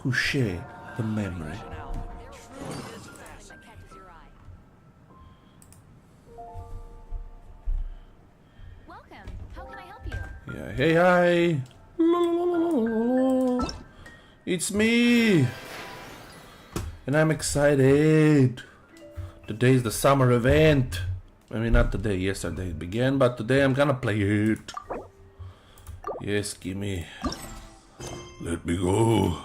who share the memory. Welcome. How can I help you? Yeah, hey, hi. It's me. And I'm excited. Today's the summer event. I mean, not today, yesterday it began, but today I'm gonna play it. Yes, gimme. Let me go.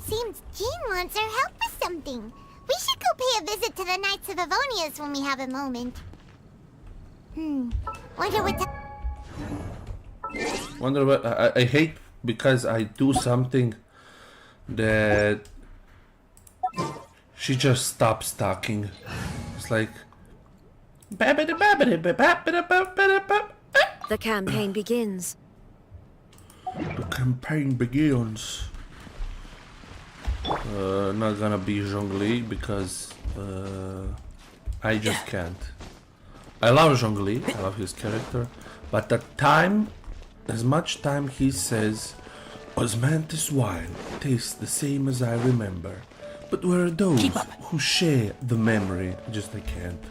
Seems Jean wants our help with something. We should go pay a visit to the Knights of Avonius when we have a moment. Wonder what Wonder what I hate because I do something that she just stops talking. It's like The campaign begins. the campaign begins. Not gonna be Zhongli because I just can't. I love Zhongli, I love his character, but the time, as much time he says, Osmanthus wine tastes the same as I remember. But where are those who share the memory? I can't.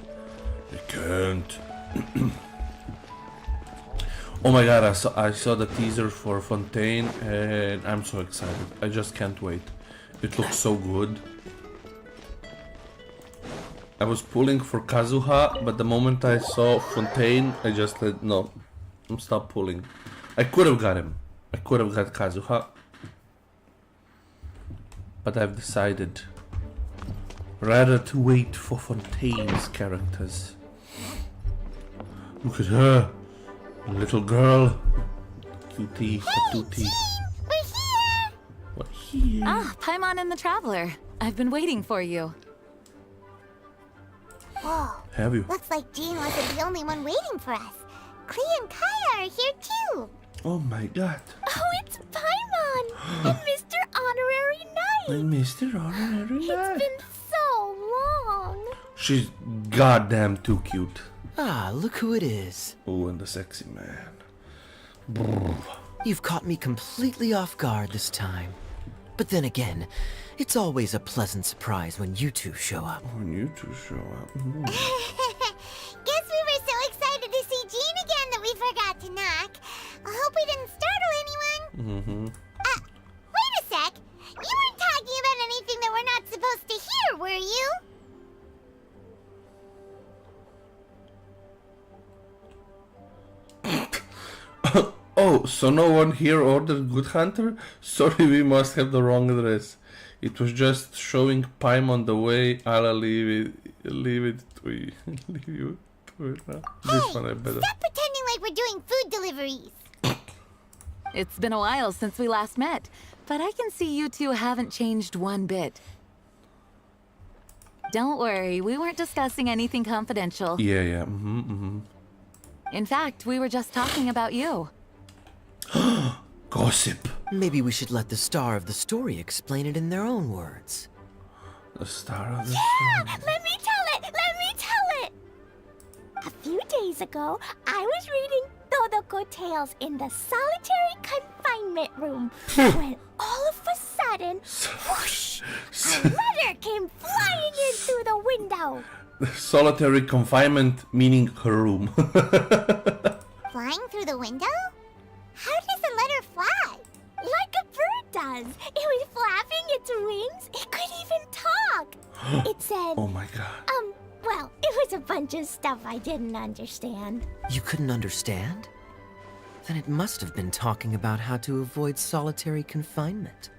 I can't. Oh my god, I saw the teaser for Fontaine and I'm so excited. I just can't wait. It looks so good. I was pulling for Kazuha, but the moment I saw Fontaine, I just said no. Stop pulling. I could have got him. I could have got Kazuha. But I've decided rather to wait for Fontaine's characters. Look at her. Little girl. Cutie, patootie. we're here! What here? Ah, Paimon and the Traveler. I've been waiting for you. Whoa, Have you? looks like Jean wasn't the only one waiting for us. Klee and Kaya are here too. Oh my god. Oh, it's Paimon! and Mr. Honorary Knight! And Mr. Honorary Knight. It's been so long. She's goddamn too cute. Ah, look who it is. Oh, and the sexy man. Brrr. You've caught me completely off guard this time. But then again, it's always a pleasant surprise when you two show up. When you two show up. Guess we were so excited to see Jean again that we forgot to knock. I hope we didn't startle anyone. Wait a sec. You weren't talking about anything that we're not supposed to hear, were you? Oh, so no one here ordered Good Hunter? Sorry, we must have the wrong address. It was just showing Paimon the way. I'll leave it to you. Leave you to it now. This one I better. Stop pretending like we're doing food deliveries. It's been a while since we last met, but I can see you two haven't changed one bit. Don't worry, we weren't discussing anything confidential. Yeah. In fact, we were just talking about you. Gossip. Maybe we should let the star of the story explain it in their own words. The star of the Yeah, show. let me tell it! Let me tell it! A few days ago, I was reading Todoko Tales in the solitary confinement room when all of a sudden, whoosh, a letter came flying in through the window. Solitary confinement, meaning her room. Flying through the window? How does a letter fly? Like a bird does. It was flapping its wings. It could even talk. It said, Oh my god. well, it was a bunch of stuff I didn't understand. You couldn't understand? Then it must have been talking about how to avoid solitary confinement.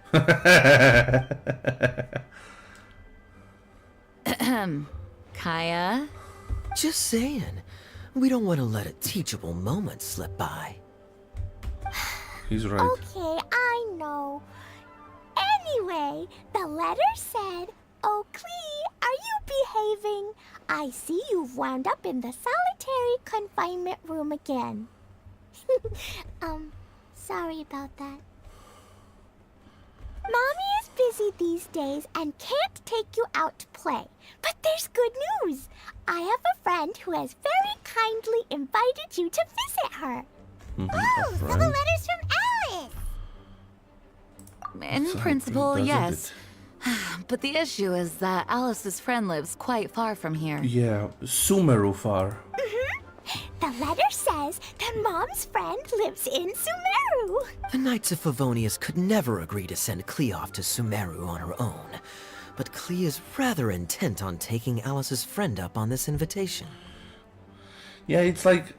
Kaya? Just saying. We don't want to let a teachable moment slip by. He's right. Okay, I know. Anyway, the letter said, "Oh, Klee, are you behaving? I see you've wound up in the solitary confinement room again." Sorry about that. Mommy is busy these days and can't take you out to play. But there's good news. I have a friend who has very kindly invited you to visit her. Oh, so the letter's from Alice. In So, principle, doesn't yes. But the issue is that Alice's friend lives quite far from here. Yeah, Sumeru far. The letter says that Mom's friend lives in Sumeru. The Knights of Favonius could never agree to send Klee off to Sumeru on her own. But Klee is rather intent on taking Alice's friend up on this invitation. Yeah, it's like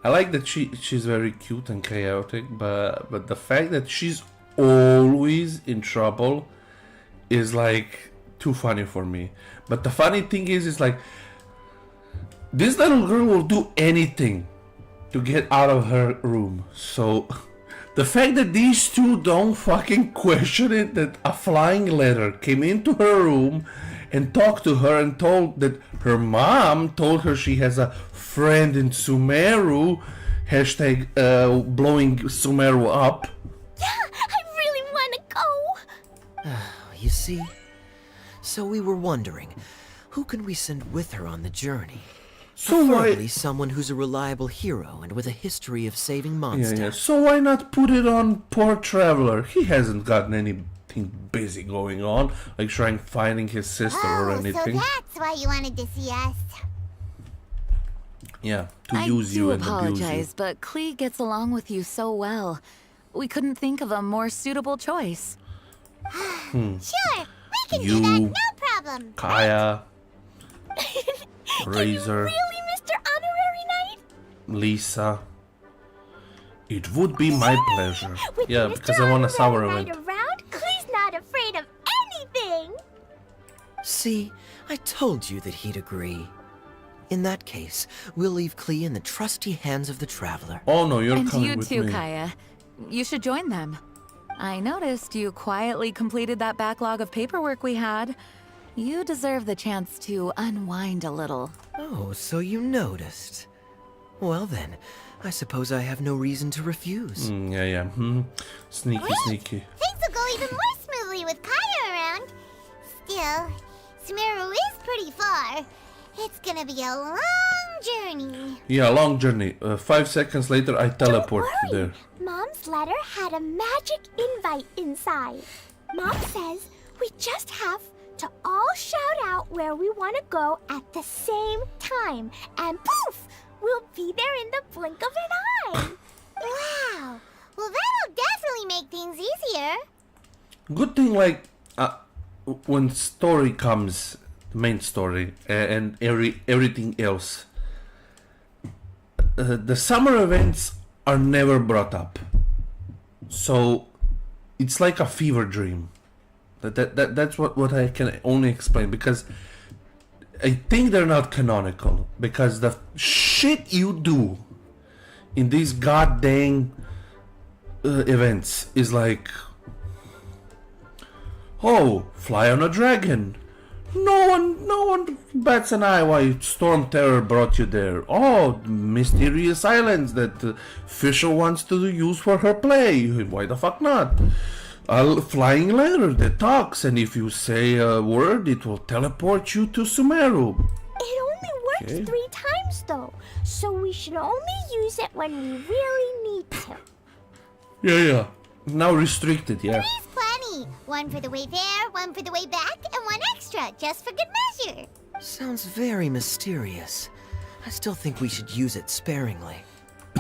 I like that she's very cute and chaotic, but the fact that she's always in trouble is like too funny for me. But the funny thing is like this little girl will do anything to get out of her room. So the fact that these two don't fucking question it, that a flying letter came into her room and talked to her and told that her mom told her she has a friend in Sumeru, hashtag blowing Sumeru up. Yeah, I really want to go. You see? So we were wondering, who can we send with her on the journey? So Preferably why? someone who's a reliable hero and with a history of saving Yeah, monsters. yeah. So why not put it on poor Traveler? He hasn't gotten anything busy going on, like trying finding his sister or Oh, so anything. that's why you wanted to see us. Yeah, to I use do you and abuse you. apologize, but Klee gets along with you so well. We couldn't think of a more suitable choice. Sure, we can do You- that, no problem. Kaya, Razor, Really, Mr. Honorary Knight? Lisa. It would be my pleasure. With Yeah, Mr. because I want a sour Honorary event. Knight around, Klee's not afraid of anything. See, I told you that he'd agree. In that case, we'll leave Klee in the trusty hands of the Traveler. Oh no, you're And coming you with too, me. Kaya. You should join them. I noticed you quietly completed that backlog of paperwork we had. You deserve the chance to unwind a little. Oh, so you noticed. Well then, I suppose I have no reason to refuse. Yeah, yeah. Sneaky, Great. sneaky. Things will go even more smoothly with Kaya around. Still, Sumeru is pretty far. It's gonna be a long journey. Yeah, long journey. 5 seconds later, I teleport Don't worry. there. Mom's letter had a magic invite inside. Mom says we just have to all shout out where we want to go at the same time. And poof! We'll be there in the blink of an eye. Wow. Well, that'll definitely make things easier. Good thing, like, when story comes, the main story, and everything else, the summer events are never brought up. So, it's like a fever dream. That's what I can only explain, because I think they're not canonical, because the shit you do in these goddamn events is like, oh, fly on a dragon. No one bats an eye why Storm Terror brought you there. Oh, mysterious islands that Fisher wants to use for her play. Why the fuck not? A flying letter that talks, and if you say a word, it will teleport you to Sumeru. It only works Okay. 3 times, though. So we should only use it when we really need to. Yeah. Now restricted, yeah. Three's plenty. 1 for the way there, 1 for the way back, and 1 extra, just for good measure. Sounds very mysterious. I still think we should use it sparingly.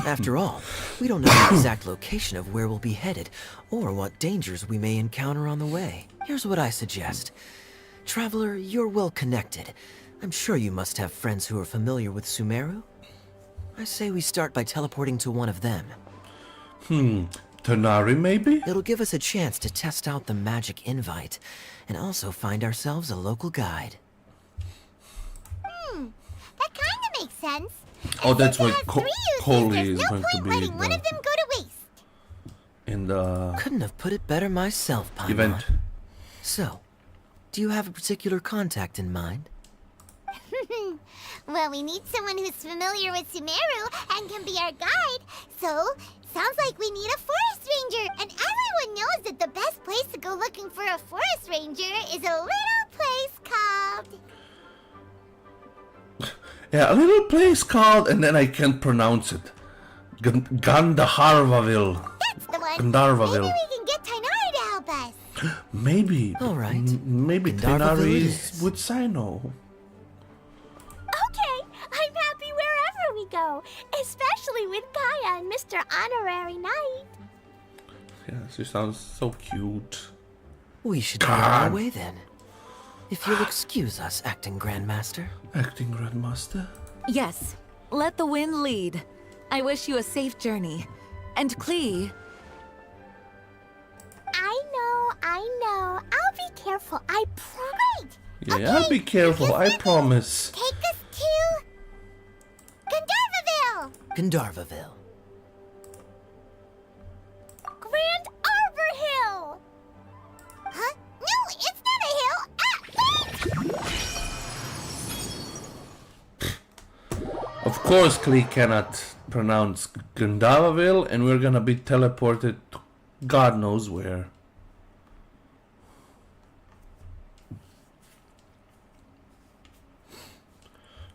After all, we don't know the exact location of where we'll be headed, or what dangers we may encounter on the way. Here's what I suggest. Traveler, you're well connected. I'm sure you must have friends who are familiar with Sumeru. I say we start by teleporting to one of them. Tanari, maybe? It'll give us a chance to test out the magic invite, and also find ourselves a local guide. That kind of makes sense. Oh, that's Since why it has 3 uses, Coley there's is no going to point be letting one the- of them go to waste. in the Couldn't have put it better myself, Paimon. event. So, do you have a particular contact in mind? Well, we need someone who's familiar with Sumeru and can be our guide. So, sounds like we need a forest ranger. And everyone knows that the best place to go looking for a forest ranger is a little place called... Yeah, a little place called, and then I can't pronounce it. Gandaharvaville. That's the one. Gandharvaville. Maybe we can get Tainari Maybe. All right. Maybe Gandharvaville Tenari it is is. with Sino. Okay, I'm happy wherever we go, especially with Gaia and Mr. Honorary Knight. Yeah, she sounds so cute. We should be on our way then. If you'll excuse us, acting Grandmaster. Acting Grandmaster? Yes, let the wind lead. I wish you a safe journey. And Klee, I know. I'll be careful, I promise. Yeah, I'll be careful, I promise. Take us to Gandharvaville! Gandharvaville. Grand Arbor Hill! Huh? No, it's not a hill! Of course, Klee cannot pronounce Gandharvaville, and we're gonna be teleported to God knows where.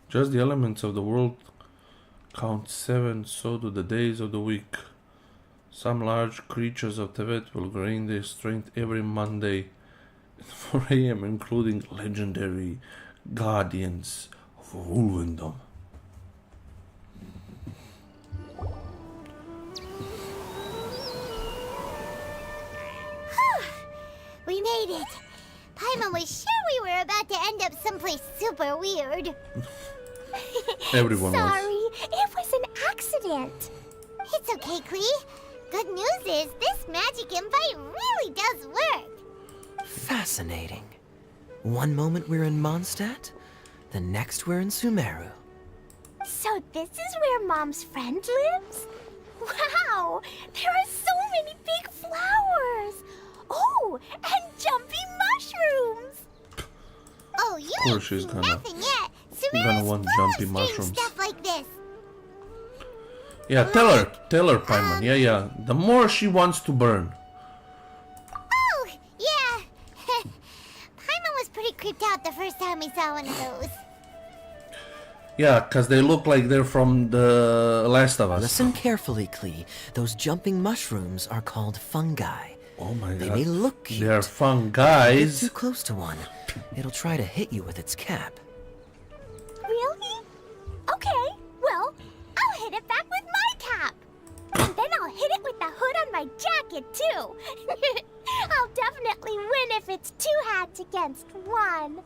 Just the elements of the world count 7, so do the days of the week. Some large creatures of Tibet will gain their strength every Monday at 4 a.m., including legendary guardians of Wolvendom. We made it! Paimon was sure we were about to end up someplace super weird. Everyone was. Sorry, it was an accident. It's okay, Klee. Good news is this magic invite really does work. Fascinating. One moment we're in Mondstadt, the next we're in Sumeru. So this is where Mom's friend lives? Wow! There are so many big flowers! Oh, and jumpy mushrooms! Oh, you course ain't she's seen gonna- nothing yet. gonna Sumeru's want full jumpy of strange mushrooms. stuff like this. Yeah, tell her, Paimon. Yeah. The more she wants to burn. Oh, yeah. Paimon was pretty creeped out the first time we saw one of those. Yeah, because they look like they're from The Last of Us. Listen carefully, Klee. Those jumping mushrooms are called fungi. Oh my They god. may look cute. They're fun Get guys. too close to one. It'll try to hit you with its cap. Really? Okay, well, I'll hit it back with my cap. And then I'll hit it with the hood on my jacket, too. I'll definitely win if it's 2 hats against 1.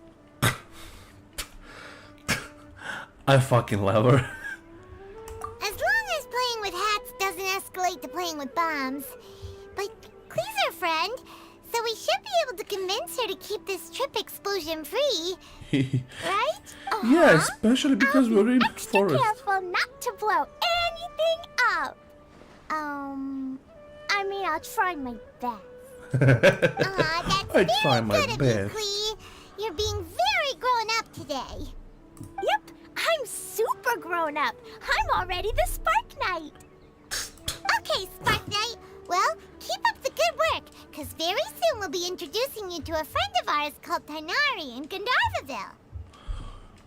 As I fucking love her. long as playing with hats doesn't escalate to playing with bombs. But Klee's our friend, so we should be able to convince her to keep this trip explosion free, right? Yeah, especially because I'll we're be in extra forest. careful not to blow anything up. I mean, I'll try my best. That's I very try my good of best. you, Klee. You're being very grown up today. Yep, I'm super grown up. I'm already the Spark Knight. Okay, Spark Knight. Well, keep up the good work, because very soon we'll be introducing you to a friend of ours called Tainari in Gandharvaville.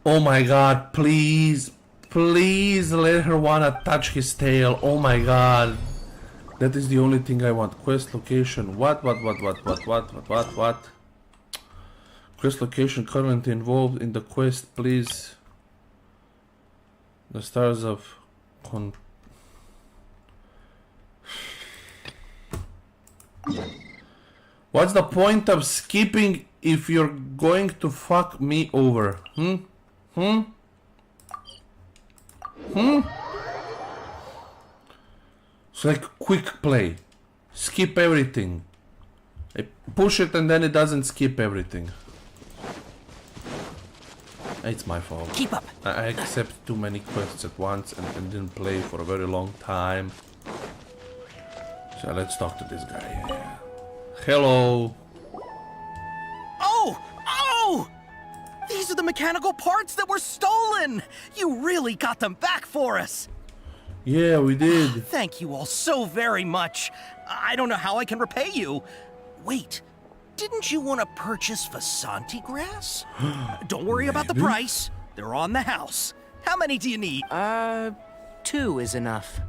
Oh my god, please. Please let her wanna touch his tail. Oh my god. That is the only thing I want. Quest location. What? Quest location currently involved in the quest, please. The stars of What's the point of skipping if you're going to fuck me over? It's like quick play. Skip everything. I push it and then it doesn't skip everything. It's my fault. Keep up. I accept too many quests at once and didn't play for a very long time. So let's talk to this guy. Yeah. Hello. Oh! These are the mechanical parts that were stolen! You really got them back for us! Yeah, we did. Thank you all so very much. I don't know how I can repay you. Wait, didn't you want to purchase Vasanti grass? Don't worry about the Maybe. price. They're on the house. How many do you need? 2 is enough.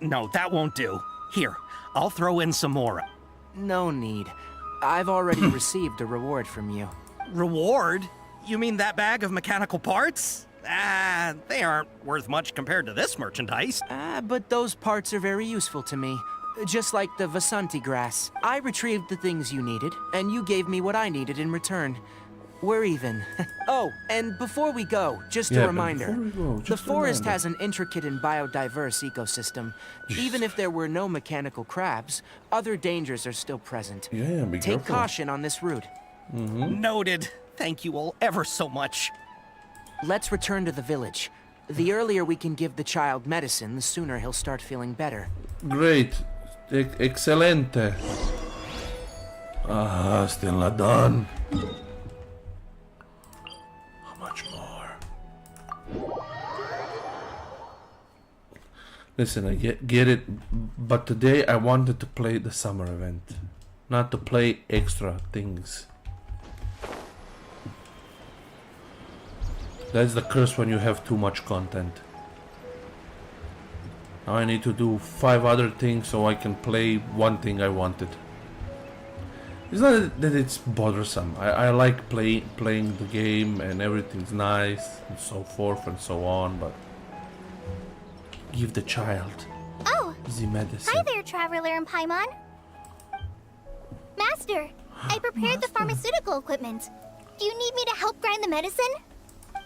No, that won't do. Here, I'll throw in some more. No need. I've already received a reward from you. Reward? You mean that bag of mechanical parts? Ah, they aren't worth much compared to this merchandise. But those parts are very useful to me. Just like the Vasanti grass. I retrieved the things you needed, and you gave me what I needed in return. We're even. Oh, and before we go, just Yeah, a but reminder. before we go, The just a forest reminder. has an intricate and biodiverse ecosystem. Even if there were no mechanical crabs, other dangers are still present. Yeah, be Take careful. caution on this route. Noted. Thank you all ever so much. Let's return to the village. The earlier we can give the child medicine, the sooner he'll start feeling better. Great. Excelente. Ah, still not done. How much more? Listen, I get it, but today I wanted to play the summer event, not to play extra things. That's the curse when you have too much content. Now I need to do 5 other things so I can play one thing I wanted. It's not that it's bothersome. I like playing the game and everything's nice and so forth and so on, but give the child Oh, the medicine. hi there, Traveler and Paimon. Master, I prepared the pharmaceutical equipment. Do you need me to help grind the medicine?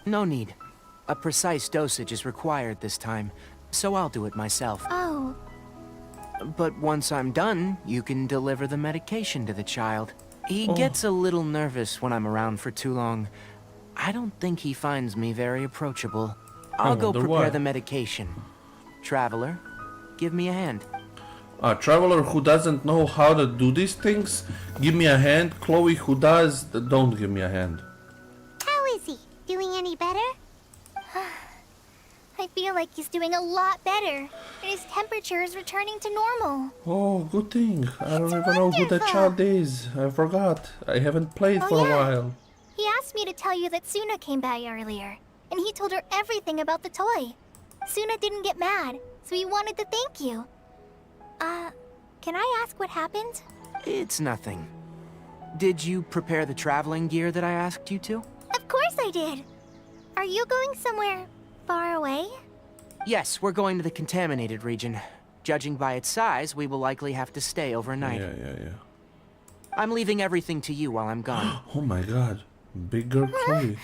No need. A precise dosage is required this time, so I'll do it myself. Oh, But once I'm done, you can deliver the medication to the child. He gets a little nervous when I'm around for too long. I don't think he finds me very approachable. I'll go wonder prepare why. the medication. Traveler, give me a hand. A traveler who doesn't know how to do these things, give me a hand. Chloe who does, don't give me a hand. how is he? Doing any better? I feel like he's doing a lot better. And his temperature is returning to normal. Oh, good thing. I don't even know who that wonderful. child is. I forgot. I haven't played Oh, for a yeah. while. He asked me to tell you that Suna came by earlier, and he told her everything about the toy. Suna didn't get mad, so he wanted to thank you. Can I ask what happened? It's nothing. Did you prepare the traveling gear that I asked you to? Of course I did. Are you going somewhere far away? Yes, we're going to the contaminated region. Judging by its size, we will likely have to stay overnight. Yeah. I'm leaving everything to you while I'm gone. Oh my god. Bigger Chloe.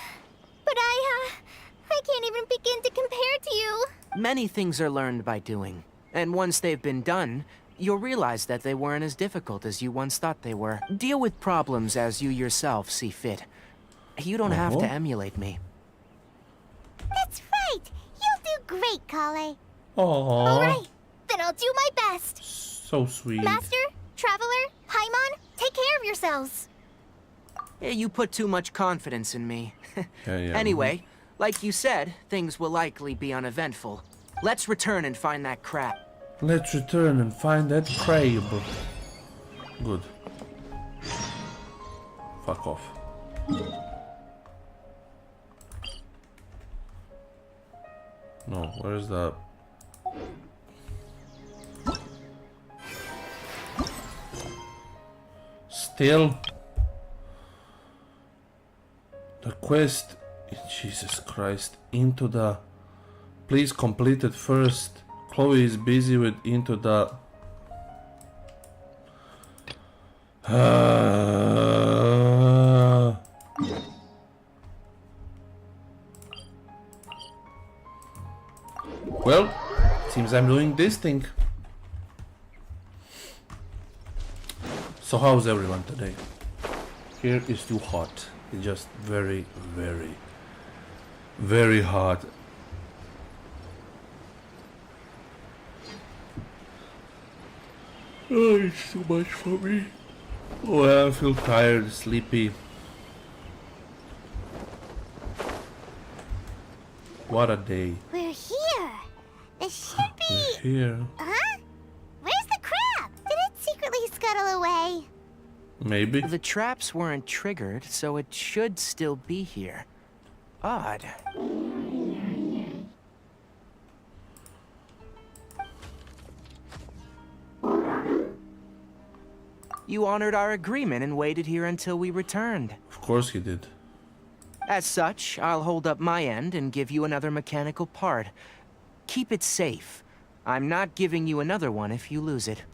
But I can't even begin to compare to you. Many things are learned by doing. And once they've been done, you'll realize that they weren't as difficult as you once thought they were. Deal with problems as you yourself see fit. You don't have to emulate me. That's right. You'll do great, Kale. Aww. All right, then I'll do my best. So sweet. Master, Traveler, Paimon, take care of yourselves. You put too much confidence in me. Yeah. Anyway, like you said, things will likely be uneventful. Let's return and find that crab. Let's return and find that crab. Good. Fuck off. No, where's the... Still... The quest... Jesus Christ. Into the... Please complete it first. Chloe is busy with into the... Well, seems I'm doing this thing. So how's everyone today? Here is too hot. It's just very, very, very hot. Oh, it's too much for me. Oh, I feel tired, sleepy. What a day. We're here. The should be. We're here. Huh? Where's the crab? Did it secretly scuttle away? Maybe. The traps weren't triggered, so it should still be here. Odd. You honored our agreement and waited here until we returned. Of course he did. As such, I'll hold up my end and give you another mechanical part. Keep it safe. I'm not giving you another one if you lose it.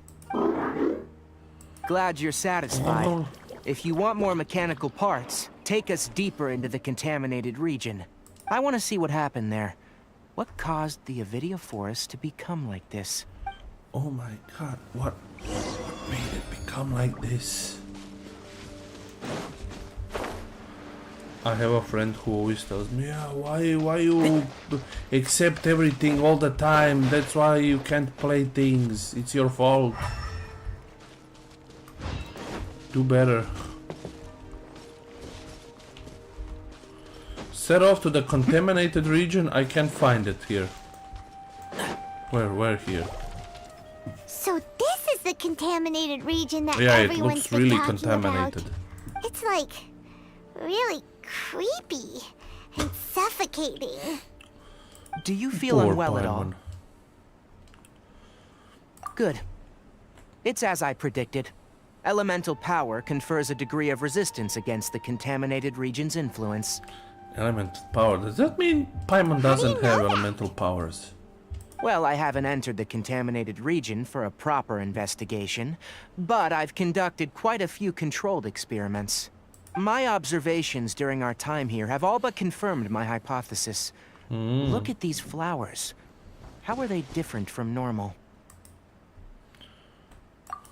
Glad you're satisfied. Oh. If you want more mechanical parts, take us deeper into the contaminated region. I want to see what happened there. What caused the Avidia forest to become like this? Oh my god, what made it become like this? I have a friend who always tells me, yeah, why you accept everything all the time? That's why you can't play things. It's your fault. Do better. Set off to the contaminated region. I can't find it here. Where here? So this is the contaminated region that Yeah, it everyone's looks been really talking contaminated. about. It's like really creepy and suffocating. Do you feel Poor unwell at all? Paimon. Good. It's as I predicted. Elemental power confers a degree of resistance against the contaminated region's influence. Elemental power. Does that mean Paimon doesn't have elemental powers? Well, I haven't entered the contaminated region for a proper investigation, but I've conducted quite a few controlled experiments. My observations during our time here have all but confirmed my hypothesis. Look at these flowers. How are they different from normal?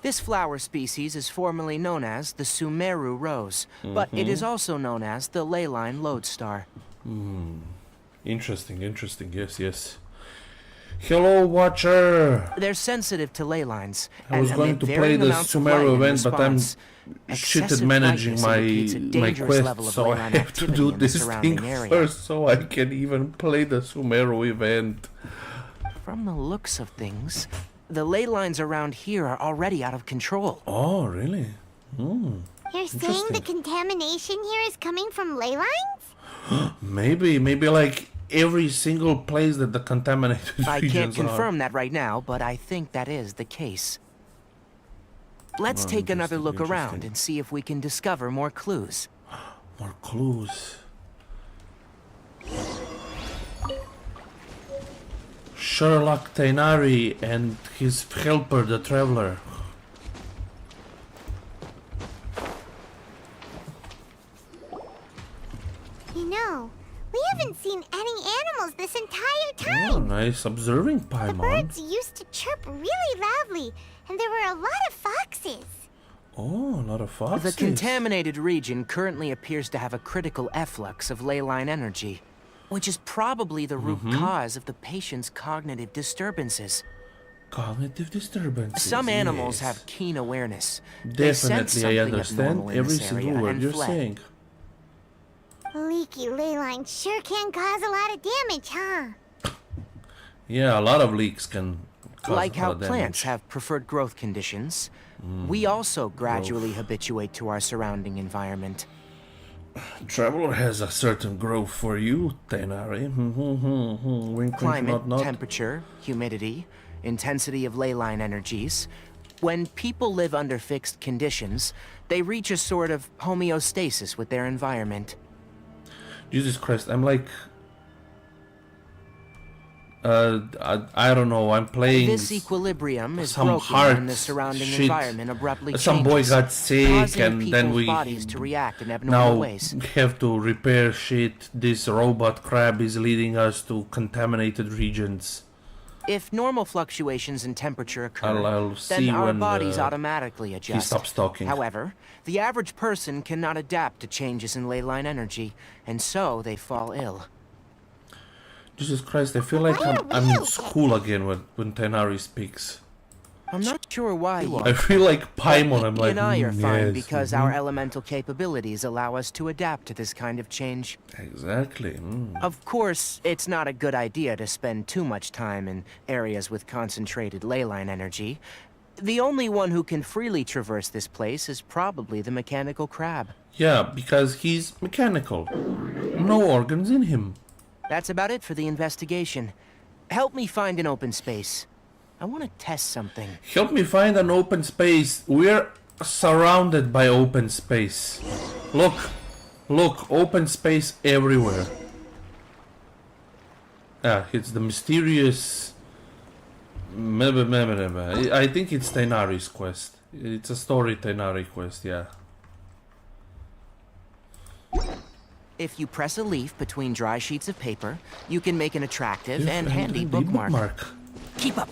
This flower species is formerly known as the Sumeru rose, but it is also known as the Leyline lodestar. Interesting, interesting. Yes. Hello, Watcher! They're sensitive to ley lines. I was and going emit to play varying the amounts of light Sumeru in event, but I'm response. shit at Excessive managing brightness indicates a my dangerous quest, level of so I ley line have to activity do in the this surrounding thing area. first so I can even play the Sumeru event. From the looks of things, the ley lines around here are already out of control. Oh, really? You're saying the contamination here is coming from ley lines? Maybe like every single place that the contaminated I can't regions confirm that right now, but I think that is the case. Let's take another look around and see if we can discover more clues. More clues. Sherlock Tainari and his helper, the Traveler. You know, we haven't seen any animals this entire time. Oh, nice observing, The Paimon. birds used to chirp really loudly, and there were a lot of foxes. Oh, a lot of foxes. The contaminated region currently appears to have a critical efflux of ley line energy, which is probably the root cause of the patient's cognitive disturbances. Cognitive disturbances. Some animals yes. have keen awareness. They sense Definitely, I something understand abnormal in every this single area word and you're fled. saying. Leaky ley lines sure can cause a lot of damage, huh? Yeah, a lot of leaks can cause Like a how lot of damage. plants have preferred growth conditions, we also gradually habituate to our surrounding environment. Traveler has a certain growth for you, Tainari. Wink, wink, Climate, nod, nod. temperature, humidity, intensity of ley line energies. When people live under fixed conditions, they reach a sort of homeostasis with their environment. Jesus Christ, I'm like... I don't know, I'm playing... This equilibrium is some broken hard when the surrounding shit. environment abruptly Some boy changes, got sick causing and then people's we bodies to react in abnormal now ways. have to repair shit. This robot crab is leading us to contaminated regions. If normal fluctuations in temperature occur, I'll then see our when bodies automatically he adjust. stops talking. However, the average person cannot adapt to changes in ley line energy, and so they fall ill. Jesus Christ, I feel like I'm in school again when Tainari speaks. I'm not sure why you I are. feel like Paimon, I'm He like, and I are fine yes, because our elemental capabilities allow us to adapt to this kind of change. Exactly. Of course, it's not a good idea to spend too much time in areas with concentrated ley line energy. The only one who can freely traverse this place is probably the mechanical crab. Yeah, because he's mechanical. No organs in him. That's about it for the investigation. Help me find an open space. I want to test something. Help me find an open space. Where surrounded by open space. Look, look, open space everywhere. Ah, it's the mysterious. I think it's Tainari's quest. It's a story Tainari quest, yeah. If you press a leaf between dry sheets of paper, you can make an attractive and If handy the bookmark. Keep up.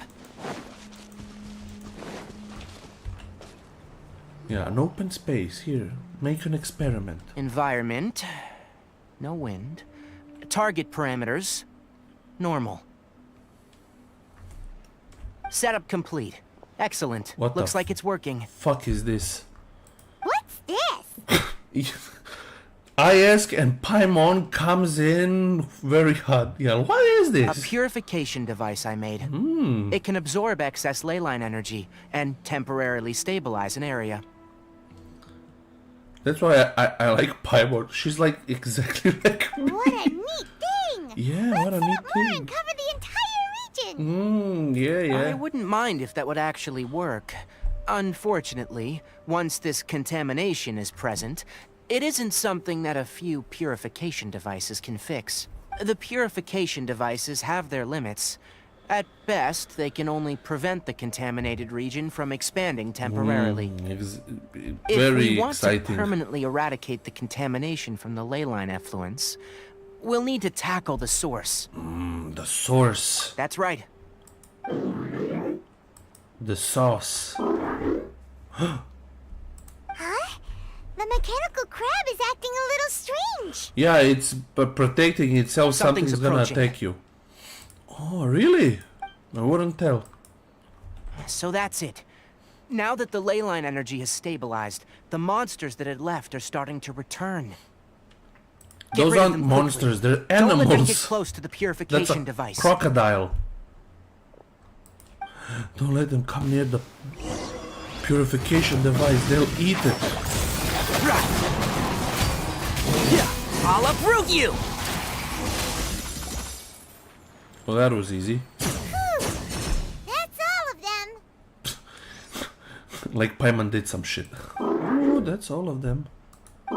Yeah, an open space here. Make an experiment. Environment. No wind. Target parameters. Normal. Setup complete. Excellent. What the Looks like it's working. Fuck is this? What's this? I ask and Paimon comes in very hot. Yeah, what is A this? purification device I made. It can absorb excess ley line energy and temporarily stabilize an area. That's why I like Paimon. She's like exactly like me. What a neat thing! Yeah, what a neat More and thing. cover the entire region. Yeah, I yeah. wouldn't mind if that would actually work. Unfortunately, once this contamination is present, it isn't something that a few purification devices can fix. The purification devices have their limits. At best, they can only prevent the contaminated region from expanding temporarily. If Very we want exciting. to permanently eradicate the contamination from the ley line effluence, we'll need to tackle the source. The source. That's right. The sauce. Huh? The mechanical crab is acting a little strange. Yeah, it's protecting itself. Something's Something's gonna approaching. attack you. Oh, really? I wouldn't tell. So that's it. Now that the ley line energy has stabilized, the monsters that had left are starting to return. Get Those rid of aren't them quickly. monsters, they're Don't let them get animals. close to the That's purification a device. crocodile. Don't let them come near the purification device. They'll eat it. Right. Yeah, I'll uproot you! Well, that was easy. That's all of them. Like Paimon did some shit. Oh, that's all of them. Hey,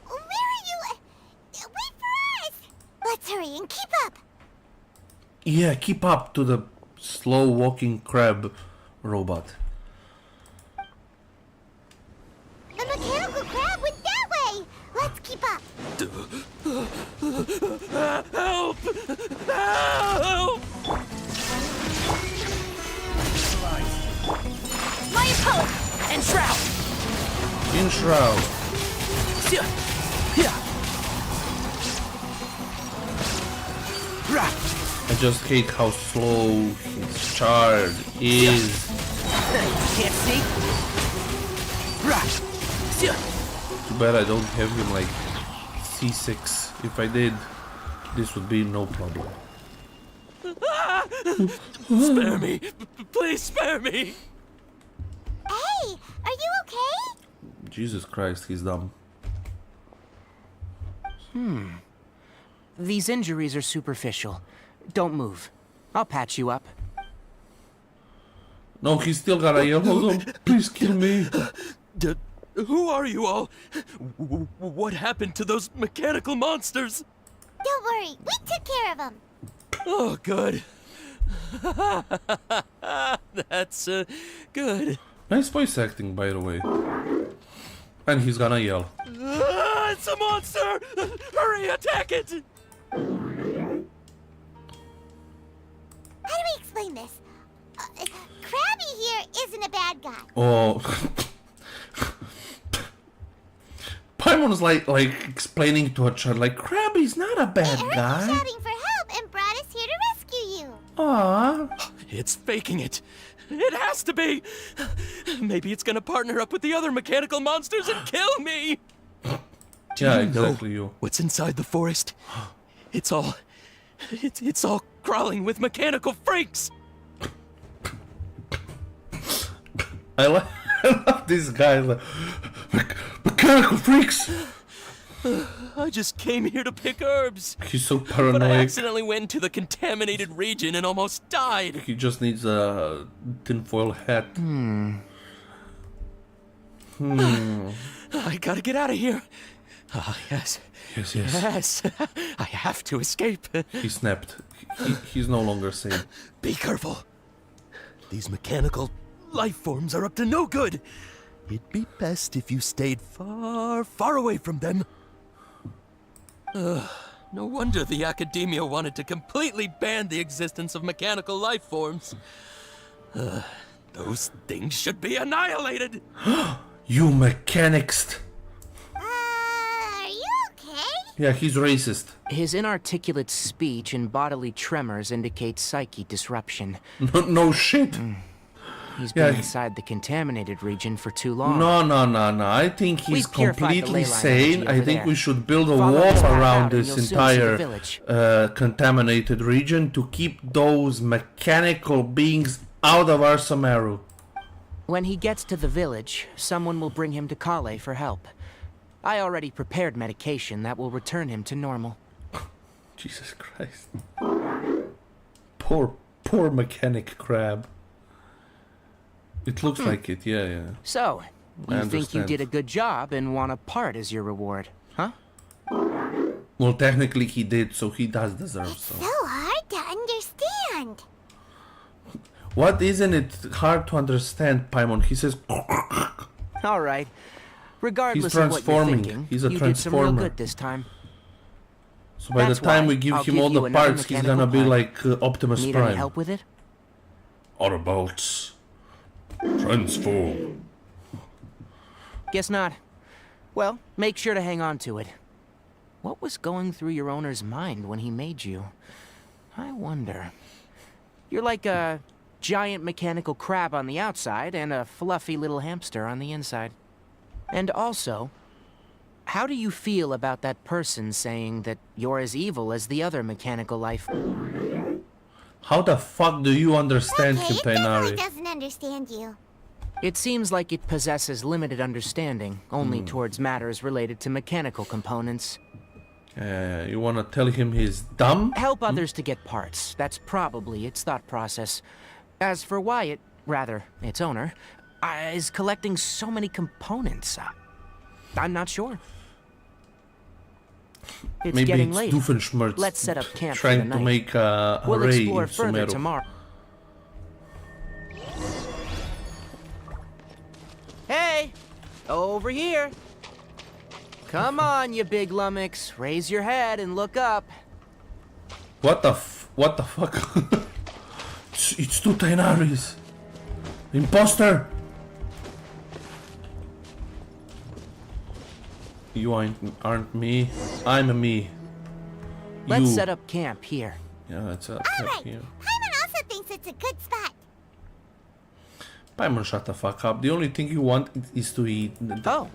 where are you? Wait for us. Let's hurry and keep up. Yeah, keep up to the slow walking crab robot. The mechanical crab went that way. Let's keep up. Help! Help! My opponent! And Shroud! In Shroud. Yeah. Right. I just hate how slow his charge is. Can't see? Right. Too bad I don't have him like C6. If I did, this would be no problem. Spare me! Please spare me! Hey, are you okay? Jesus Christ, he's dumb. These injuries are superficial. Don't move. I'll patch you up. No, he's still got a yell. Hold on, please kill me. Who are you all? What happened to those mechanical monsters? Don't worry, we took care of them. Oh, good. That's good. Nice voice acting, by the way. And he's gonna yell. It's a monster! Hurry, attack it! How do we explain this? Krabby here isn't a bad guy. Oh. Paimon's like explaining to a child, like, Krabby's not a bad It heard you guy. shouting for help and brought us here to rescue you. Aww. It's faking it. It has to be. Maybe it's gonna partner up with the other mechanical monsters and kill me. Yeah, you exactly know you. What's inside the forest? It's all crawling with mechanical freaks. I love this guy. Like, mechanical freaks. I I just came here to pick herbs. He's so But I paranoid. accidentally went into the contaminated region and almost died. He just needs a tinfoil hat. I gotta get out of here. Ah, yes. Yes, yes. Yes. I have to escape. He snapped. He's no longer sane. Be careful. These mechanical life forms are up to no good. It'd be best if you stayed far, far away from them. No wonder the academia wanted to completely ban the existence of mechanical life forms. Those things should be annihilated. You mechanics. Are you okay? Yeah, he's racist. His inarticulate speech and bodily tremors indicate psyche disruption. No shit. He's Yeah, been he- inside the contaminated region for too long. No. I think he's We've purified the completely ley line sane. energy I over think there. we should build a Follow wall this path around out and this you'll soon see the entire village. contaminated region to keep those mechanical beings out of our Samaru. When he gets to the village, someone will bring him to Kale for help. I already prepared medication that will return him to normal. Jesus Christ. Poor mechanic crab. It looks like it, yeah. So, I you think you understand. did a good job and want a part as your reward, huh? Well, technically he did, so he does deserve So so. hard to understand. What isn't it hard to understand, Paimon? He says, All right. Regardless of what you're transforming. thinking, He's a you did some real transformer. good this time. so by That's the time why we give I'll him give all you the another parts, he's mechanical gonna be part. like Optimus Need any Prime. help with it? Autobots. Transform. Guess not. Well, make sure to hang on to it. What was going through your owner's mind when he made you? I wonder. You're like a giant mechanical crab on the outside and a fluffy little hamster on the inside. And also, how do you feel about that person saying that you're as evil as the other mechanical life? How the fuck do you understand Okay, him, it definitely Tainari? doesn't understand you. It seems like it possesses limited understanding, only towards matters related to mechanical components. You wanna tell him he's dumb? Help others to get parts. That's probably its thought process. As for why it, rather, its owner, is collecting so many components, I'm not sure. It's Maybe getting it's late. Doofenshmirtz Let's set up camp for trying the to night. make a We'll ray explore in further Sumeru. tomorrow. Hey! Over here! Come on, you big lummox. Raise your head and look up. What the fuck? it's two Tainaris. Imposter! You aren't me. I'm a me. Let's You. set up camp here. Yeah, let's up Alright, here. Paimon also thinks it's a good spot. Paimon, shut the fuck up. The only thing you want is to eat. Oh.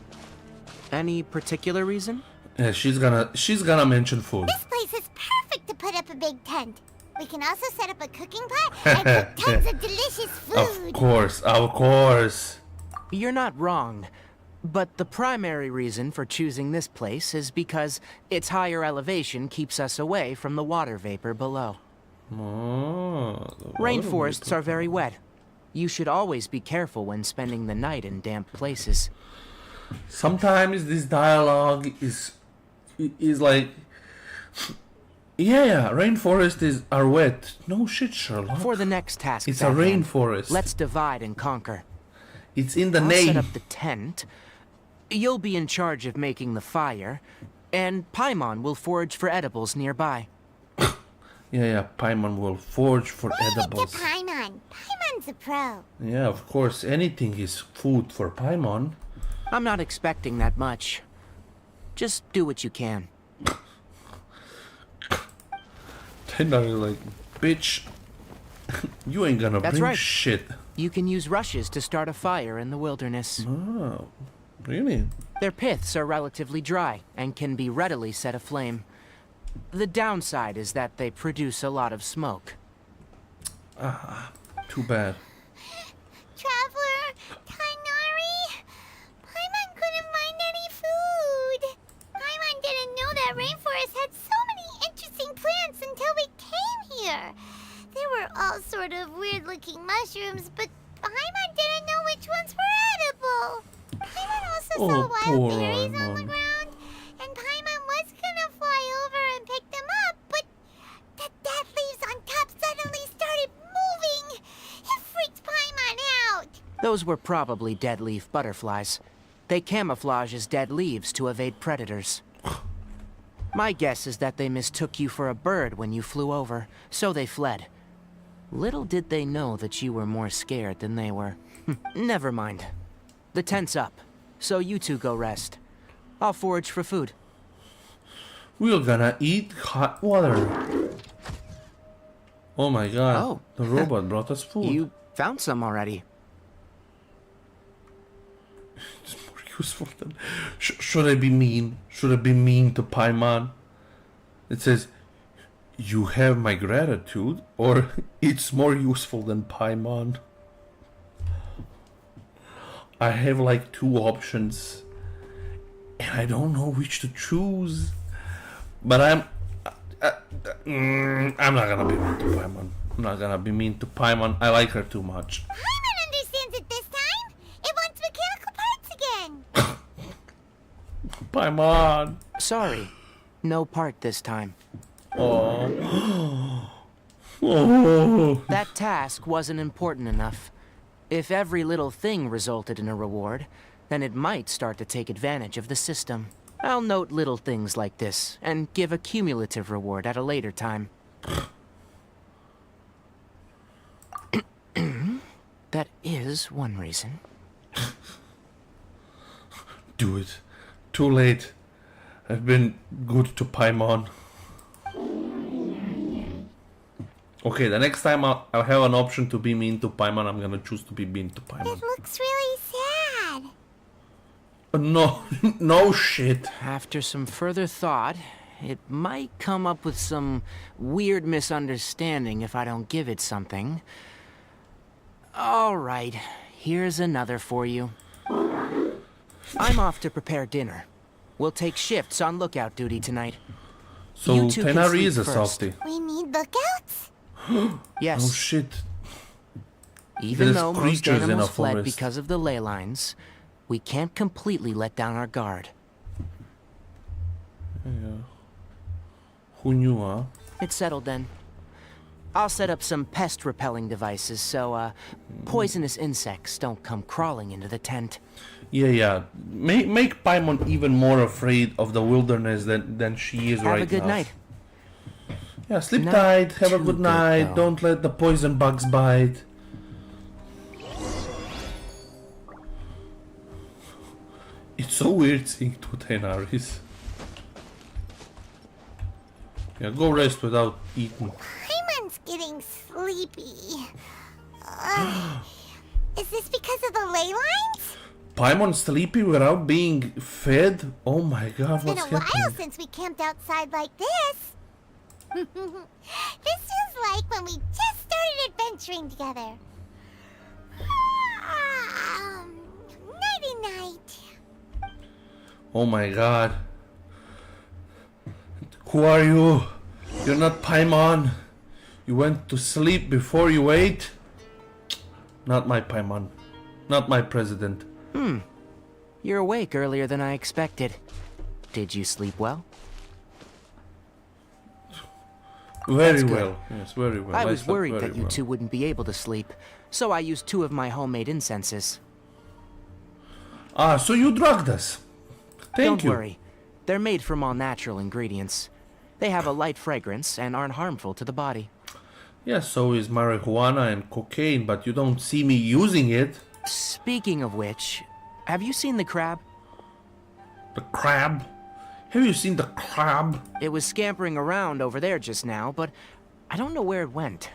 Any particular reason? Yeah, she's gonna mention food. This place is perfect to put up a big tent. We can also set up a cooking pot and cook tons of delicious food. Of course. You're not wrong. But the primary reason for choosing this place is because its higher elevation keeps us away from the water vapor below. Oh, Rainforests are very wet. You should always be careful when spending the night in damp places. Sometimes this dialogue is like, yeah, rainforests are wet. No shit, Sherlock. For the next task, It's a at hand, rainforest. Let's divide and conquer. It's in the I'll name. set up the tent. You'll be in charge of making the fire, and Paimon will forage for edibles nearby. Yeah, Paimon will forge for Leave it to edibles. Paimon. Paimon's a pro. Yeah, of course, anything is food for Paimon. I'm not expecting that much. Just do what you can. Then they're like, bitch, you ain't gonna That's bring right. shit. You can use rushes to start a fire in the wilderness. Oh, really? Their piths are relatively dry and can be readily set aflame. The downside is that they produce a lot of smoke. Too bad. Traveler, Tainari, Paimon couldn't find any food. Paimon didn't know that sort of weird-looking mushrooms, but Paimon didn't know which ones were edible. Paimon also Oh, saw poor wild berries on the Paimon. ground, and Paimon was gonna fly over and pick them up, but the dead leaves on top suddenly started moving. It freaked Paimon out. Those were probably dead leaf butterflies. They camouflage as dead leaves to evade predators. My guess is that they mistook you for a bird when you flew over, so they fled. Little did they know that you were more scared than they were. Never mind. The tent's up, so you two go rest. I'll forage for food. We're gonna eat hot water. Oh my god. Oh. The robot brought us food. You found some already. It's more useful than... should I be mean? Should I be mean to Paimon? It says, you have my gratitude, or it's more useful than Paimon. I have like 2 options, and I don't know which to choose. But I'm not gonna be mean to Paimon. I'm not gonna be mean to Paimon. I like her too much. Paimon understands it this time. It wants mechanical parts again. Paimon. Sorry, no part this time. Oh. Oh. That task wasn't important enough. If every little thing resulted in a reward, then it might start to take advantage of the system. I'll note little things like this, and give a cumulative reward at a later time. That is one reason. Do it. Too late. I've been good to Paimon. Okay, the next time I'll have an option to be mean to Paimon, I'm gonna choose to be mean to Paimon. It looks really sad. No, no shit. After some further thought, it might come up with some weird misunderstanding if I don't give it something. All right, here's another for you. I'm off to prepare dinner. We'll take shifts on lookout duty tonight. So You two can Tenari sleep is a first. softie. We need lookouts? Yes. Oh shit. Even There's though most creatures in animals a fled forest. because of the ley lines, we can't completely let down our guard. Who knew, huh? It's settled then. I'll set up some pest-repelling devices so, poisonous insects don't come crawling into the tent. Yeah. Make Paimon even more afraid of the wilderness than she is right now. Have a good night. Yeah, sleep Not tight, have a too good good, night, though. don't let the poison bugs bite. It's so weird seeing 2 Tenaris. Yeah, go rest without eating. Paimon's getting sleepy. Is this because of the ley lines? Paimon sleepy without being fed? Oh my god, It's been what's a while happening? since we camped outside like this. This feels like when we just started adventuring together. Nighty-night. Oh my god. Who are you? You're not Paimon. You went to sleep before you ate? Not my Paimon. Not my president. You're awake earlier than I expected. Did you sleep well? Very That's good. well. Yes, very well. I was slept worried very that you well. two wouldn't be able to sleep, so I used 2 of my homemade incenses. Ah, so you drugged us. Thank Don't you. worry. They're made from all natural ingredients. They have a light fragrance and aren't harmful to the body. Yes, so is marijuana and cocaine, but you don't see me using it. Speaking of which, have you seen the crab? The crab? Have you seen the crab? It was scampering around over there just now, but I don't know where it went.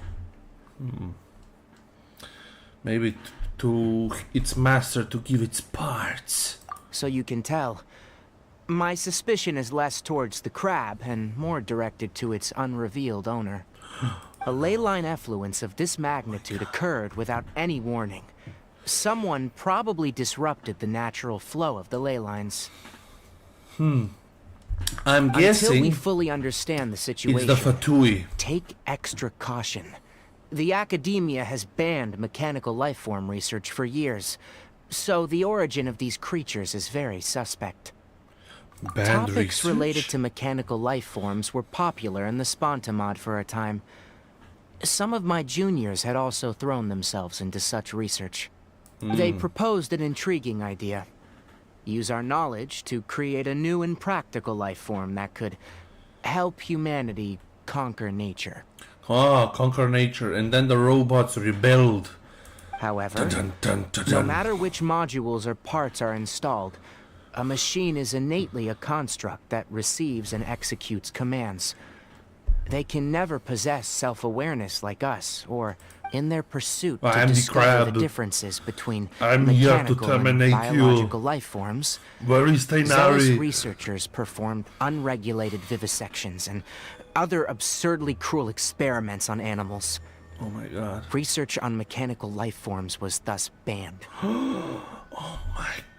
Maybe to its master to give its parts. So you can tell. My suspicion is less towards the crab and more directed to its unrevealed owner. A ley line effluence of this magnitude occurred without any warning. Someone probably disrupted the natural flow of the ley lines. I'm Until guessing we fully understand the it's situation, the Fatui. take extra caution. The academia has banned mechanical lifeform research for years, so the origin of these creatures is very suspect. Banned Topics related research? to mechanical lifeforms were popular in the Sponta mod for a time. Some of my juniors had also thrown themselves into such research. They proposed an intriguing idea. Use our knowledge to create a new and practical life form that could help humanity conquer nature. Ah, conquer nature, and then the robots rebelled. However, Dun, dun, dun, no dun. matter which modules or parts are installed, a machine is innately a construct that receives and executes commands. They can never possess self-awareness like us, or in their pursuit I to am the discover the crab. differences between I'm here to mechanical and terminate you. biological life forms. Where is Zealous Tainari? researchers performed unregulated vivisections and other absurdly cruel experiments on animals. Oh my god. Research on mechanical life forms was thus banned.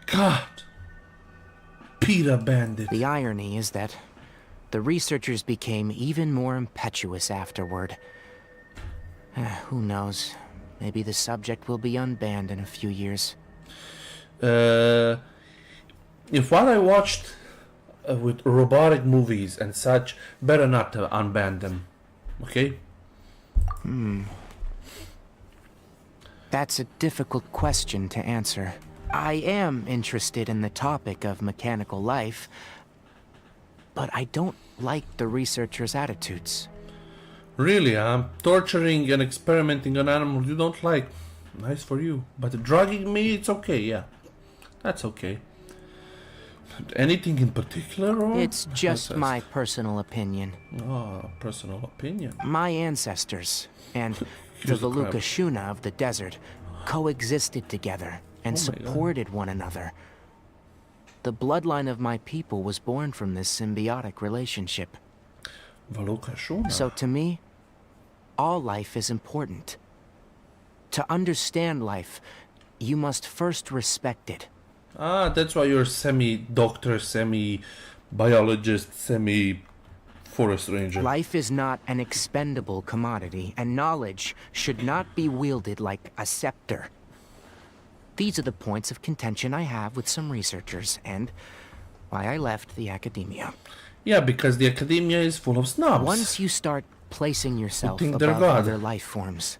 God. Peter Bandit. The irony is that the researchers became even more impetuous afterward. Who knows? Maybe the subject will be unbanned in a few years. If what I watched with robotic movies and such, better not to unban them. Okay? That's a difficult question to answer. I am interested in the topic of mechanical life, but I don't like the researchers' attitudes. Really, I'm torturing and experimenting on animals you don't like. Nice for you. But drugging me, it's okay, yeah. That's okay. Anything in particular, or? It's just my personal opinion. Oh, personal opinion. My ancestors and the Here's a crab. Velukashuna of the desert coexisted together and Oh my God. supported one another. The bloodline of my people was born from this symbiotic relationship. Velukashuna. So to me, all life is important. To understand life, you must first respect it. Ah, that's why you're semi-doctor, semi-biologist, semi-forest ranger. Life is not an expendable commodity, and knowledge should not be wielded like a scepter. These are the points of contention I have with some researchers, and why I left the academia. Yeah, because the academia is full of snobs. Once you start placing yourself think they're above God. other life forms,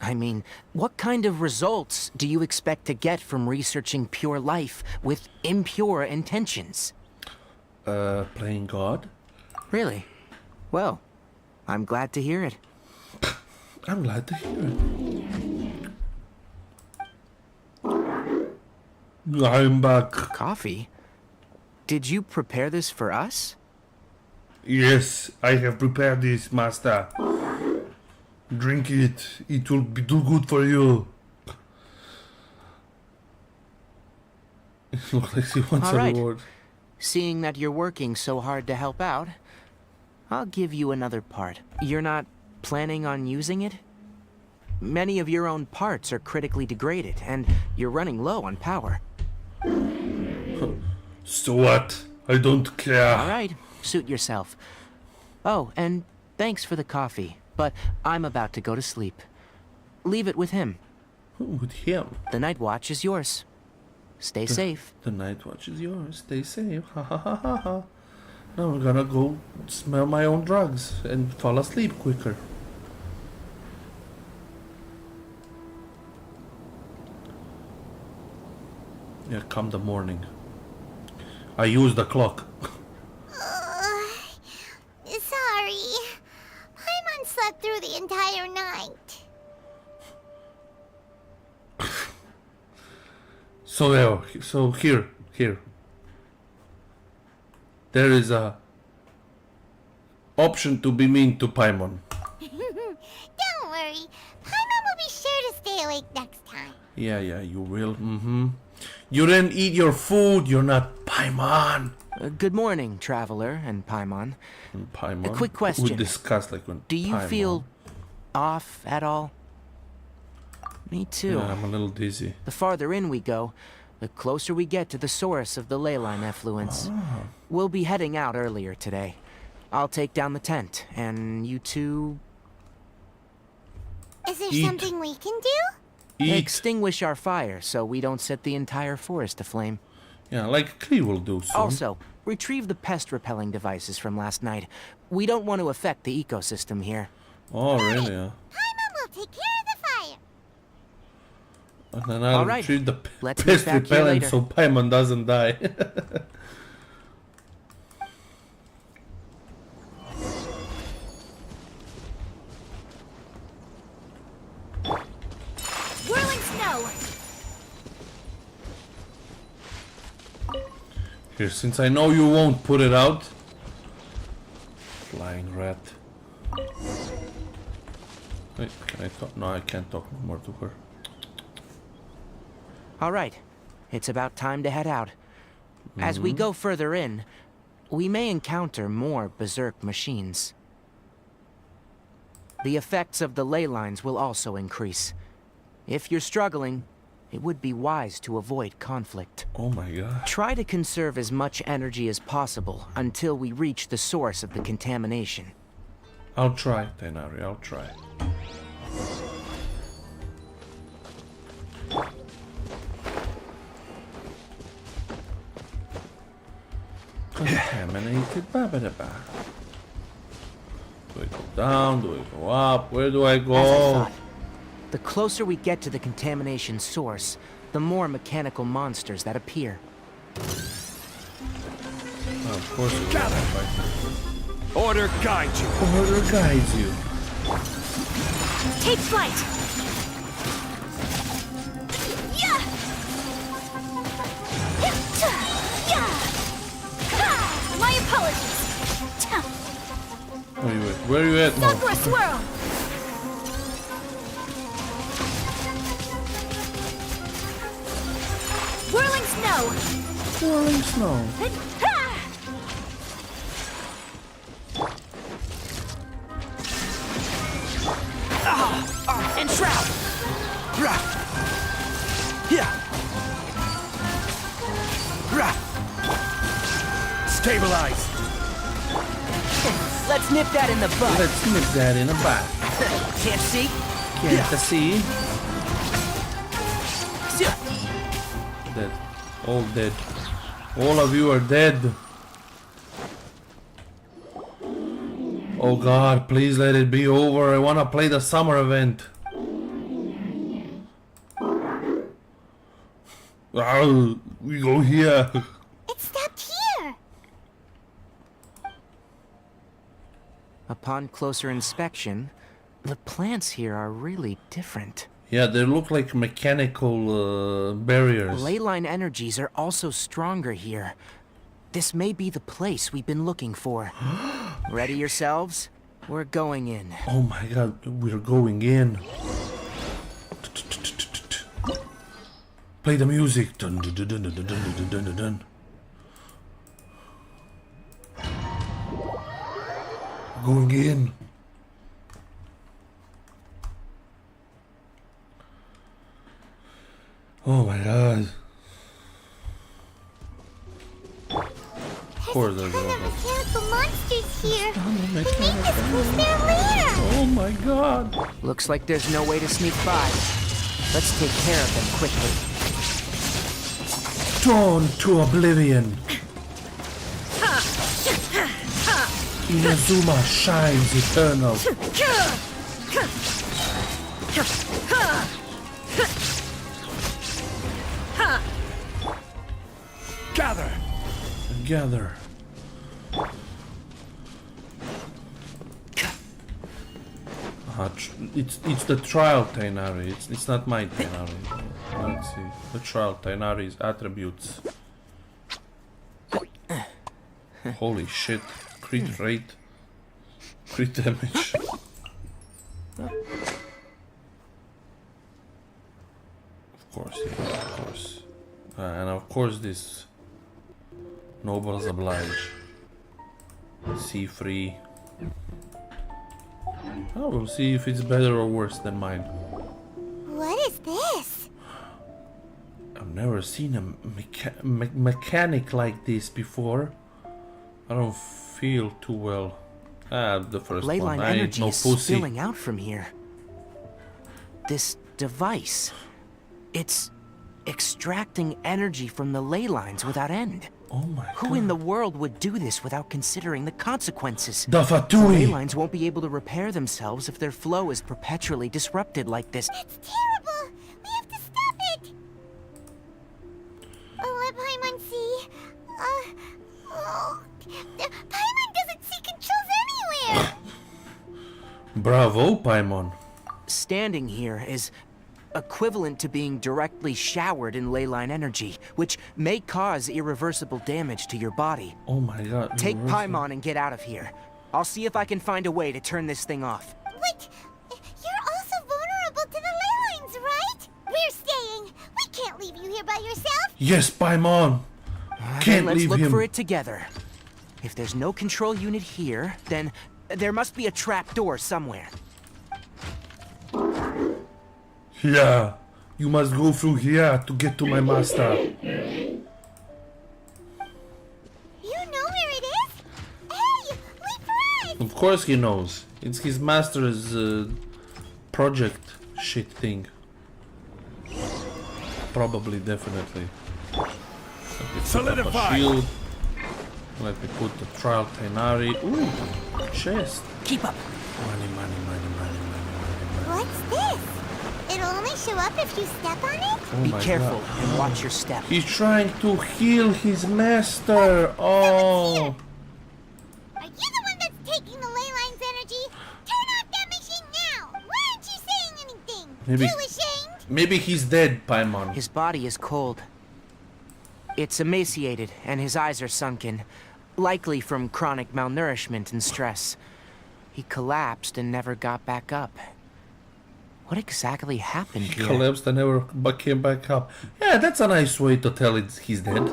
I mean, what kind of results do you expect to get from researching pure life with impure intentions? Playing God? Really? Well, I'm glad to hear it. I'm glad to hear it. I'm back. Coffee? Did you prepare this for us? Yes, I have prepared this, master. Drink it. It will be do good for you. It looks like he wants All a right. reward. Seeing that you're working so hard to help out, I'll give you another part. You're not planning on using it? Many of your own parts are critically degraded, and you're running low on power. So what? I don't care. All right, suit yourself. Oh, and thanks for the coffee, but I'm about to go to sleep. Leave it with him. With him. The night watch is yours. Stay safe. The night watch is yours. Stay safe. Ha ha ha ha ha. Now I'm gonna go smell my own drugs and fall asleep quicker. Yeah, come the morning. I use the clock. Sorry. Paimon slept through the entire night. So here. There is a option to be mean to Paimon. Don't worry. Paimon will be sure to stay awake next time. Yeah, you will. You didn't eat your food. You're not Paimon. Good morning, Traveler and Paimon. Paimon. A quick We question. discussed like when. Do you Paimon. feel off at all? Me too. Yeah, I'm a little dizzy. The farther in we go, the closer we get to the source of the ley line effluence. We'll be heading out earlier today. I'll take down the tent, and you two... Is there Eat. something we can do? Eat. Extinguish our fire so we don't set the entire forest aflame. Yeah, like Klee will do soon. Also, retrieve the pest repelling devices from last night. We don't want to affect the ecosystem here. Oh, really? Yeah. Paimon will take care of the fire. And then I'll All right, retrieve the let's meet pest back here repellent later. so Paimon doesn't die. Whirling snow. Here, since I know you won't put it out. Flying rat. Wait, can I talk? No, I can't talk no more to her. All right, it's about time to head out. As we go further in, we may encounter more berserk machines. The effects of the ley lines will also increase. If you're struggling, it would be wise to avoid conflict. Oh my god. Try to conserve as much energy as possible until we reach the source of the contamination. I'll try, Tainari, I'll try. Contaminated babadaba. Do I go down? Do I go up? Where do I go? As I thought, the closer we get to the contamination source, the more mechanical monsters that appear. Oh, of course it will. Order guide you. Order guides you. Take flight. Yeah. Yeah. Ha! My apologies. Where you at? Where you at, Mo? Sunflower swirl. Whirling snow. Swirling snow. Ha! And shroud. Rah. Yeah. Rah. Stabilize. Let's nip that in the butt. Let's nip that in a bite. Can't see? Can't see. Dead. All dead. All of you are dead. Oh god, please let it be over. I wanna play the summer event. Ah, we go here. It stopped here. Upon closer inspection, the plants here are really different. Yeah, they look like mechanical barriers. Ley line energies are also stronger here. This may be the place we've been looking for. Ready yourselves? We're going in. Oh my god, we're going in. Play the music. Dun, dun, dun, dun, dun, dun, dun, dun, dun, dun. Going in. Oh my god. Of course there's Ton of a mechanical monsters here. ton of They make this mechanical- place their lair. Oh my god. Looks like there's no way to sneak by. Let's take care of them quickly. Torn to oblivion. Inazuma shines eternal. Gather. Together. It's the trial Tainari. It's not my Tainari. Let's see. The trial Tainari's attributes. Holy shit. Crit rate. Crit damage. Of course, yeah, of course. And of course this nobles oblige. See free. Oh, we'll see if it's better or worse than mine. What is this? I've never seen a mechanic like this before. I don't feel too well. Ah, the first Ley one. line I ain't energy no is pussy. spilling out from here. this device. It's extracting energy from the ley lines without end. Oh my god. Who in the world would do this without considering the consequences? The Ley Fatui! lines won't be able to repair themselves if their flow is perpetually disrupted like this. It's terrible! We have to stop it! Oh, let Paimon see. Paimon doesn't see controls anywhere! Bravo, Paimon. Standing here is equivalent to being directly showered in ley line energy, which may cause irreversible damage to your body. Oh my god. Take reversal. Paimon and get out of here. I'll see if I can find a way to turn this thing off. Wait! You're also vulnerable to the ley lines, right? We're staying! We can't leave you here by yourself! Yes, Paimon! Then Can't let's leave look him. for it together. If there's no control unit here, then there must be a trap door somewhere. Yeah, you must go through here to get to my master. You know where it is? Hey! Wait for us! Of course he knows. It's his master's project shit thing. Probably, definitely. Let me put up a Solidify. shield. Let me put the trial Tainari. Ooh, chest. Keep up. Money, money, money, money, money, money, money. What's this? It'll only show up if you step on it? Oh Be my careful God. and watch your step. He's trying to heal his master. Oh. Are you the one that's taking the ley line's energy? Turn off that machine now! Why aren't you saying anything? Maybe- Too ashamed? Maybe he's dead, Paimon. His body is cold. It's emaciated, and his eyes are sunken, likely from chronic malnourishment and stress. He collapsed and never got back up. What exactly happened He here? collapsed and never came back up. Yeah, that's a nice way to tell he's dead.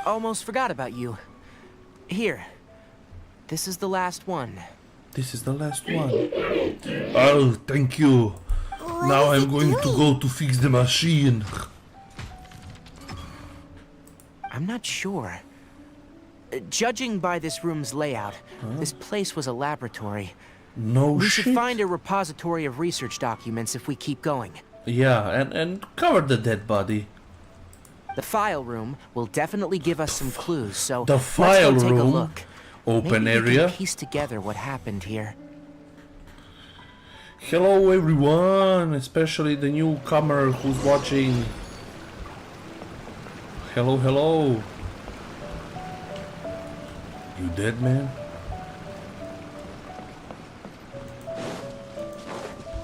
Almost forgot about you. Here. This is the last one. This is the last one. Oh, thank you. Now I'm going to go to fix the machine. I'm not sure. Judging by this room's layout, this place was a laboratory. No We shit. should find a repository of research documents if we keep going. Yeah, and cover the dead body. The file room will definitely give us some clues, so The let's file go take a room? look. Open Maybe we area. can piece together what happened here. Hello everyone, especially the newcomer who's watching. Hello, hello. You dead, man?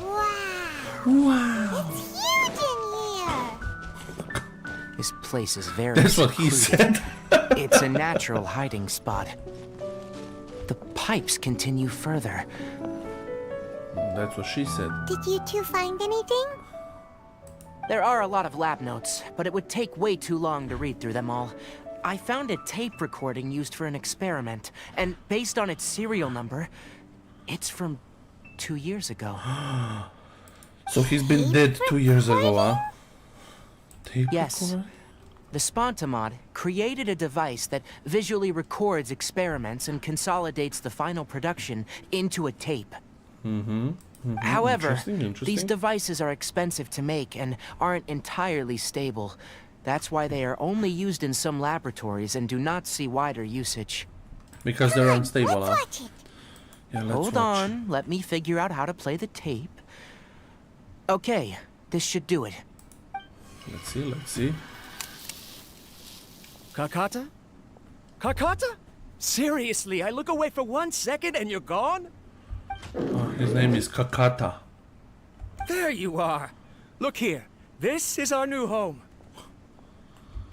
Wow! Wow. It's huge in here! This place is very That's what he secluded. said. It's a natural hiding spot. The pipes continue further. That's what she said. Did you two find anything? There are a lot of lab notes, but it would take way too long to read through them all. I found a tape recording used for an experiment, and based on its serial number, it's from 2 years ago. So he's been dead 2 years ago, huh? Tape Yes. recorder? The Spontamod created a device that visually records experiments and consolidates the final production into a tape. However, Interesting, these interesting. devices are expensive to make and aren't entirely stable. That's why they are only used in some laboratories and do not see wider usage. Because they're unstable, Let's huh? watch it. Yeah, let's Hold watch. on, let me figure out how to play the tape. Okay, this should do it. Let's see, let's see. Kakata? Kakata? Seriously, I look away for 1 second and you're gone? Oh, his name is Kakata. There you are. Look here. This is our new home.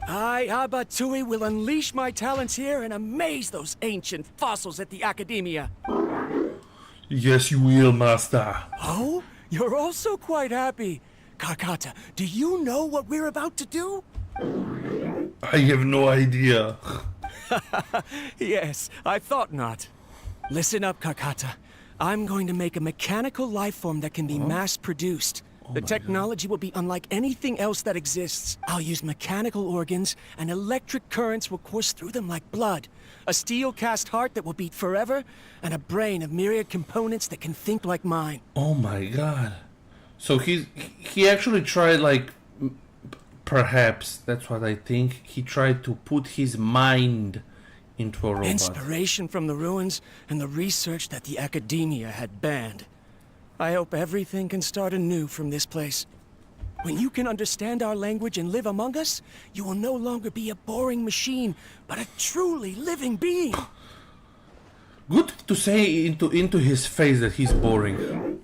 I, Abatsui, will unleash my talents here and amaze those ancient fossils at the Academia. Yes, you will, master. Oh? You're also quite happy. Kakata, do you know what we're about to do? I have no idea. Yes, I thought not. Listen up, Kakata. I'm going to make a mechanical life form that can be mass-produced. The technology will be unlike anything else that exists. I'll use mechanical organs, and electric currents will course through them like blood. A steel-cast heart that will beat forever, and a brain of myriad components that can think like mine. Oh my god. So he actually tried, like, perhaps, that's what I think, he tried to put his mind into a robot. Inspiration from the ruins and the research that the academia had banned. I hope everything can start anew from this place. When you can understand our language and live among us, you will no longer be a boring machine, but a truly living being. Good to say into his face that he's boring.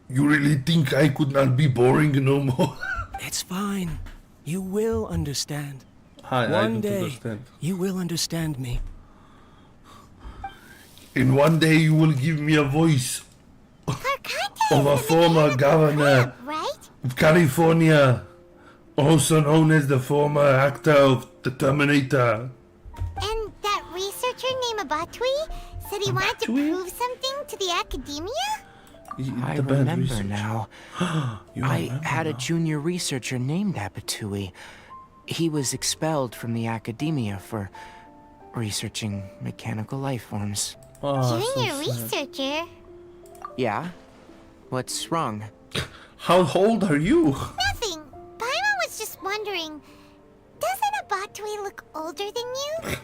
You really think I could not be boring no more? It's fine. You will understand. I One don't day, understand. you will understand me. And one day you will give me a voice Carcante of a is the former mechanical governor lab, right? of California, also known as the former actor of the Terminator. And that researcher named Abatui said he wanted to Abatui? prove something to the academia? I The bad remember researcher. now. You I remember had a now. junior researcher named Ep-2. He was expelled from the academia for researching mechanical life forms. Oh, so Junior sad. researcher? Yeah? What's wrong? How old are you? Nothing. Paimon was just wondering, doesn't Abatui look older than you?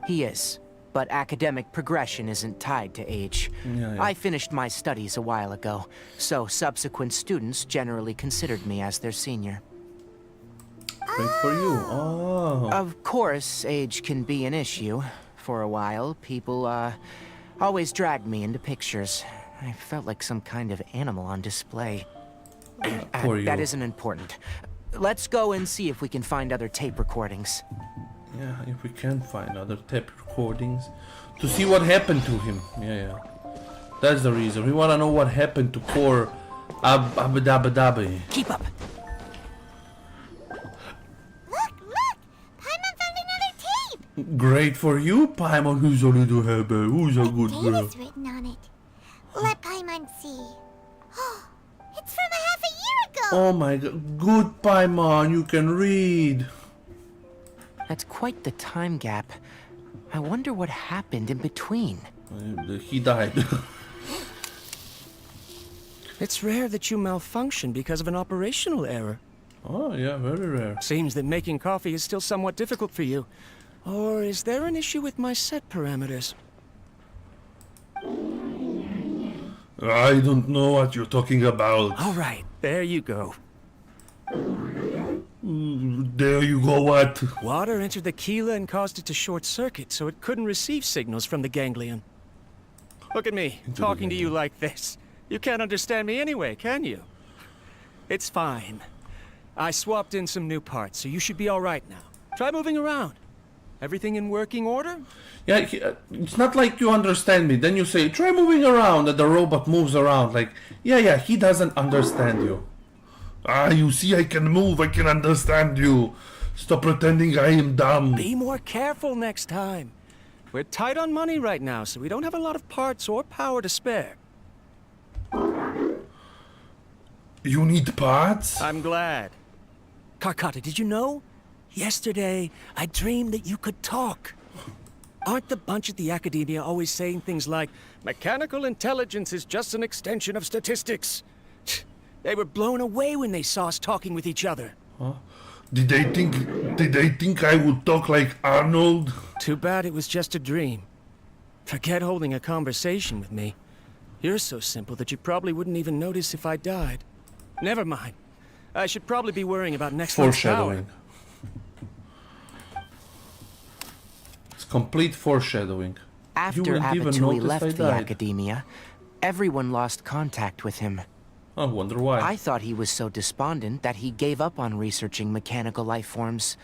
He is, but academic progression isn't tied to age. Yeah. I finished my studies a while ago, so subsequent students generally considered me as their senior. Great for you. Oh. Of course, age can be an issue. For a while, people, always dragged me into pictures. I felt like some kind of animal on display. Poor you. That isn't important. Let's go and see if we can find other tape recordings. Yeah, if we can find other tape recordings to see what happened to him. Yeah. That's the reason. We want to know what happened to poor Abadabi. Keep up. Look! Paimon found another tape! Great for you, Paimon. Who's a little happy? Who's a good Date girl? is written on it. Let Paimon see. It's from a half a year ago! Oh my god. Good, Paimon. You can read. That's quite the time gap. I wonder what happened in between. He died. It's rare that you malfunction because of an operational error. Oh, yeah, very rare. Seems that making coffee is still somewhat difficult for you. Or is there an issue with my set parameters? I don't know what you're talking about. All right, there you go. There you go, what? Water entered the chela and caused it to short circuit, so it couldn't receive signals from the ganglion. Look at me, talking to you like this. You can't understand me anyway, can you? It's fine. I swapped in some new parts, so you should be all right now. Try moving around. Everything in working order? Yeah, it's not like you understand me. Then you say, try moving around, and the robot moves around. Like, yeah, he doesn't understand you. Ah, you see, I can move, I can understand you. Stop pretending I am dumb. Be more careful next time. We're tight on money right now, so we don't have a lot of parts or power to spare. You need parts? I'm glad. Carcata, did you know? Yesterday, I dreamed that you could talk. Aren't the bunch at the academia always saying things like, mechanical intelligence is just an extension of statistics? They were blown away when they saw us talking with each other. Huh? Did they think I would talk like Arnold? Too bad it was just a dream. Forget holding a conversation with me. You're so simple that you probably wouldn't even notice if I died. Never mind. I should probably be worrying about next month's power. Foreshadowing. It's complete foreshadowing. After You wouldn't even Ep-2 notice left I the died. academia, everyone lost contact with him. I wonder why. I thought he was so despondent that he gave up on researching mechanical life forms.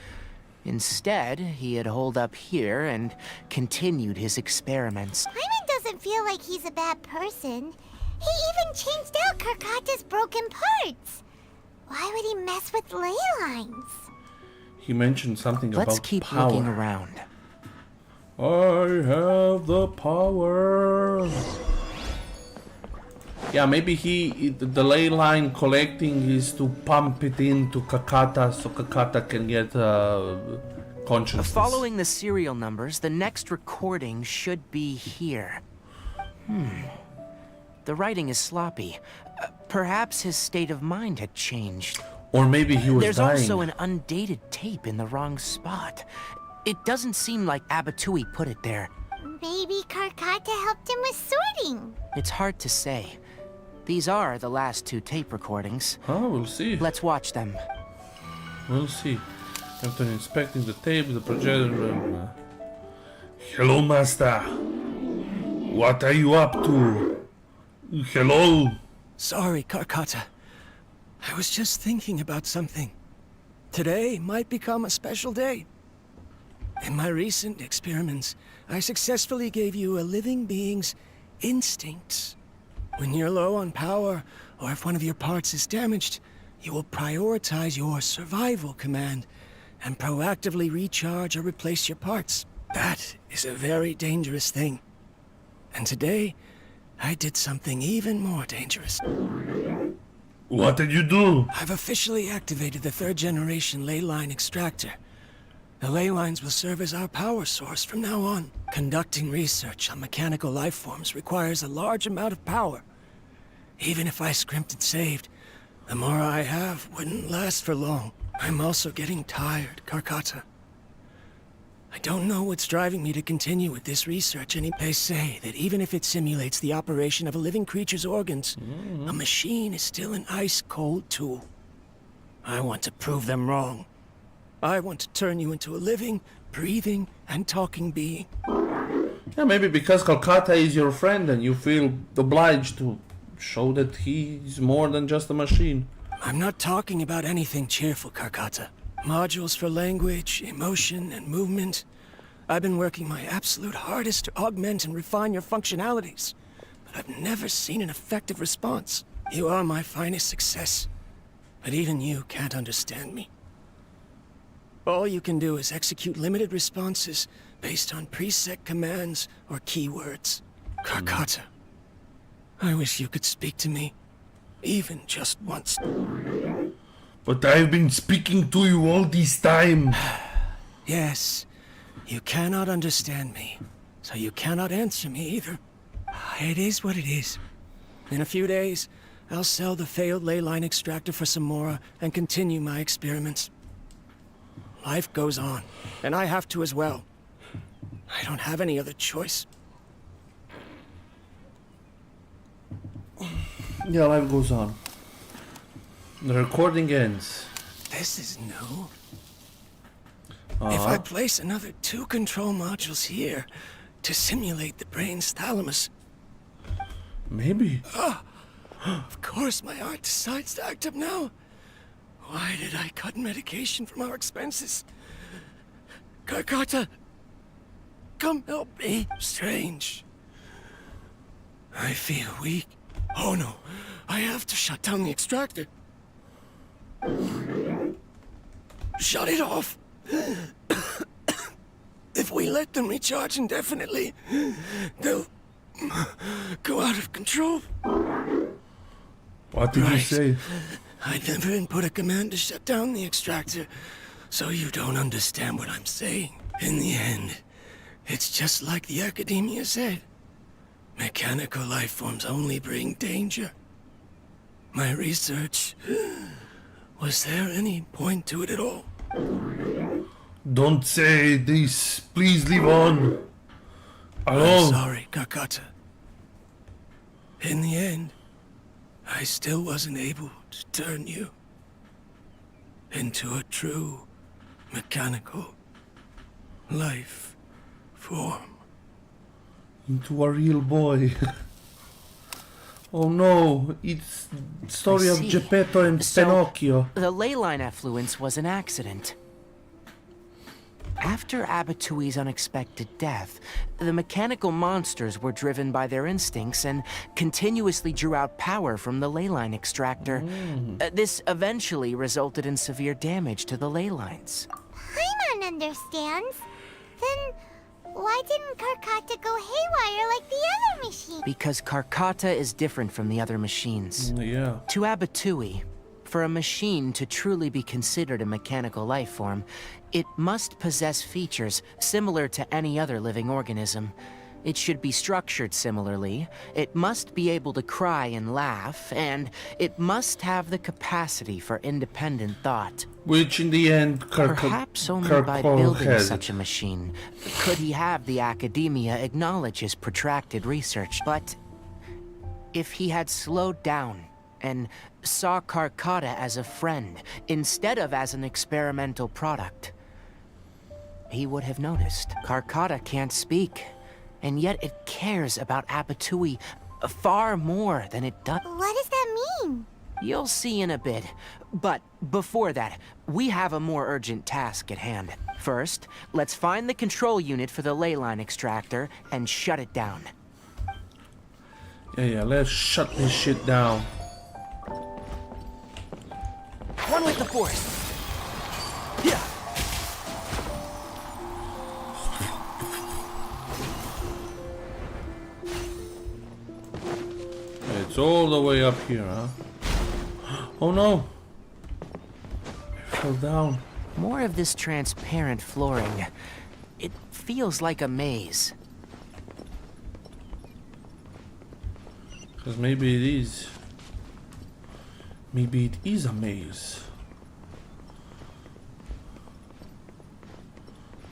Instead, he had holed up here and continued his experiments. Paimon doesn't feel like he's a bad person. He even changed out Carcata's broken parts. Why would he mess with ley lines? He mentioned something Let's about keep power. looking around. I have the power. Yeah, maybe the ley line collecting is to pump it into Kakata so Kakata can get consciousness. Following the serial numbers, the next recording should be here. The writing is sloppy. Perhaps his state of mind had changed. Or maybe he was There's dying. also an undated tape in the wrong spot. It doesn't seem like Ep-2 put it there. Maybe Karkata helped him with sorting. It's hard to say. These are the last 2 tape recordings. Oh, we'll see. Let's watch them. We'll see. After inspecting the tape, the projector... Hello, Master. What are you up to? Hello? Sorry, Karkata. I was just thinking about something. Today might become a special day. In my recent experiments, I successfully gave you a living being's instincts. When you're low on power, or if one of your parts is damaged, you will prioritize your survival command and proactively recharge or replace your parts. That is a very dangerous thing. And today, I did something even more dangerous. What did you do? I've officially activated the 3rd generation ley line extractor. The ley lines will serve as our power source from now on. Conducting research on mechanical life forms requires a large amount of power. Even if I scrimped and saved, the more I have wouldn't last for long. I'm also getting tired, Karkata. I don't know what's driving me to continue with this research, and they say that even if it simulates the operation of a living creature's organs, a machine is still an ice-cold tool. I want to prove them wrong. I want to turn you into a living, breathing, and talking being. Yeah, maybe because Kolkata is your friend and you feel obliged to show that he's more than just a machine. I'm not talking about anything cheerful, Karkata. Modules for language, emotion, and movement. I've been working my absolute hardest to augment and refine your functionalities, but I've never seen an effective response. You are my finest success, but even you can't understand me. All you can do is execute limited responses based on preset commands or keywords. Karkata, I wish you could speak to me, even just once. But I've been speaking to you all this time. Yes, you cannot understand me, so you cannot answer me either. It is what it is. In a few days, I'll sell the failed ley line extractor for some more and continue my experiments. Life goes on, and I have to as well. I don't have any other choice. Yeah, life goes on. The recording ends. This is new. If I place another 2 control modules here to simulate the brain's thalamus, Maybe. of course my heart decides to act up now. Why did I cut medication from our expenses? Karkata, come help me. Strange. I feel weak. Oh no, I have to shut down the extractor. Shut it off. If we let them recharge indefinitely, they'll go out of control. What did you say? I never input a command to shut down the extractor, so you don't understand what I'm saying. In the end, it's just like the academia said. Mechanical life forms only bring danger. My research... Was there any point to it at all? Don't say this. Please leave on. I'm Alone. sorry, Karkata. In the end, I still wasn't able to turn you into a true mechanical life form. Into a real boy. Oh no, it's story I of see. Geppetto and So, Pinocchio. The ley line effluence was an accident. After Ep-2's unexpected death, the mechanical monsters were driven by their instincts and continuously drew out power from the ley line extractor. This eventually resulted in severe damage to the ley lines. Paimon understands. Then Why didn't Karkata go haywire like the other machine? Because Karkata is different from the other machines. Yeah. To Abatui, for a machine to truly be considered a mechanical life form, it must possess features similar to any other living organism. It should be structured similarly, it must be able to cry and laugh, and it must have the capacity for independent thought. Which in the end, Perhaps only by building has such a machine could he have the academia acknowledge his protracted research. But if he had slowed down and saw Karkata as a friend instead of as an experimental product, he would have noticed. Karkata can't speak, and yet it cares about Abatui far more than it does. What does that mean? You'll see in a bit. But before that, we have a more urgent task at hand. First, let's find the control unit for the ley line extractor and shut it down. Yeah, let's shut this shit down. One with the force. Yeah. It's all the way up here, huh? Oh no! I fell down. More of this transparent flooring. It feels like a maze. Because maybe it is. Maybe it is a maze.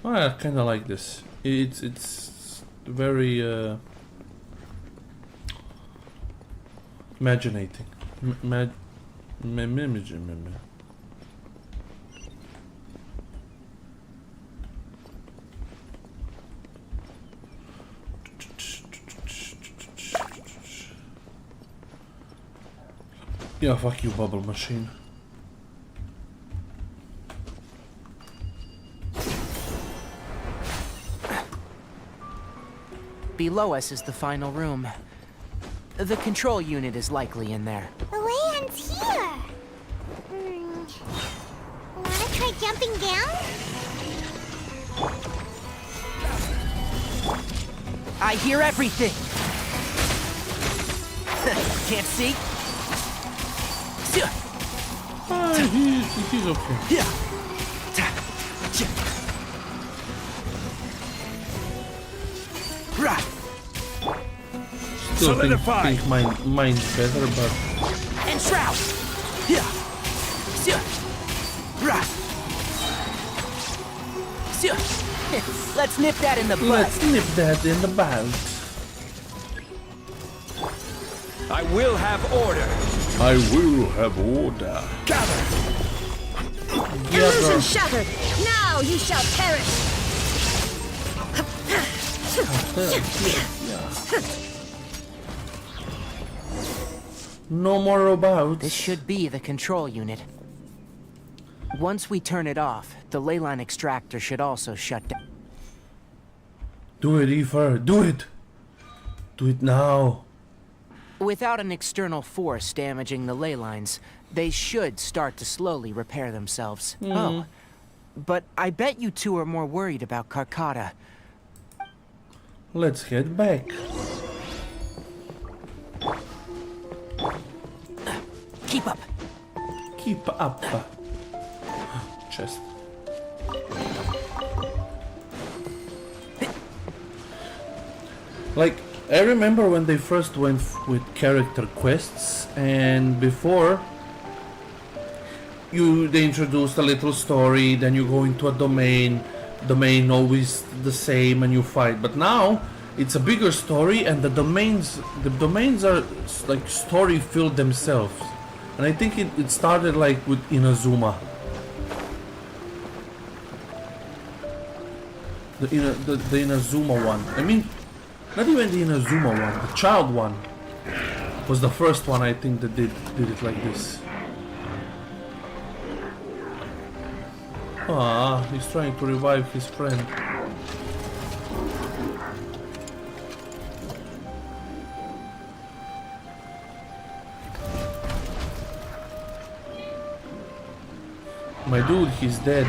I kind of like this. It's very imaginating. Yeah, fuck you, bubble machine. Below us is the final room. The control unit is likely in there. The way ends here. Wanna try jumping down? I hear everything! Can't see? He's okay. Yeah. Right. Still Solidify. think mine's better, but And shroud. Yeah. Right. Let's nip that in the bud. let's nip that in the bud. I will have order. I will have order. Gather. Illusion shattered! Now you shall perish! No more robots. This should be the control unit. Once we turn it off, the ley line extractor should also shut down. Do it, Aoife. Do it. Do it now. Without an external force damaging the ley lines, they should start to slowly repair themselves. Oh, but I bet you two are more worried about Karkata. Let's head back. Keep up. Keep up. Chest. Like, I remember when they first went with character quests, and before they introduced a little story, then you go into a domain always the same, and you fight. But now it's a bigger story, and the domains are like story filled themselves. And I think it started like with Inazuma. The Inazuma one. I mean, not even the Inazuma one, the child one was the first one I think that did it like this. Ah, he's trying to revive his friend. My dude, he's dead.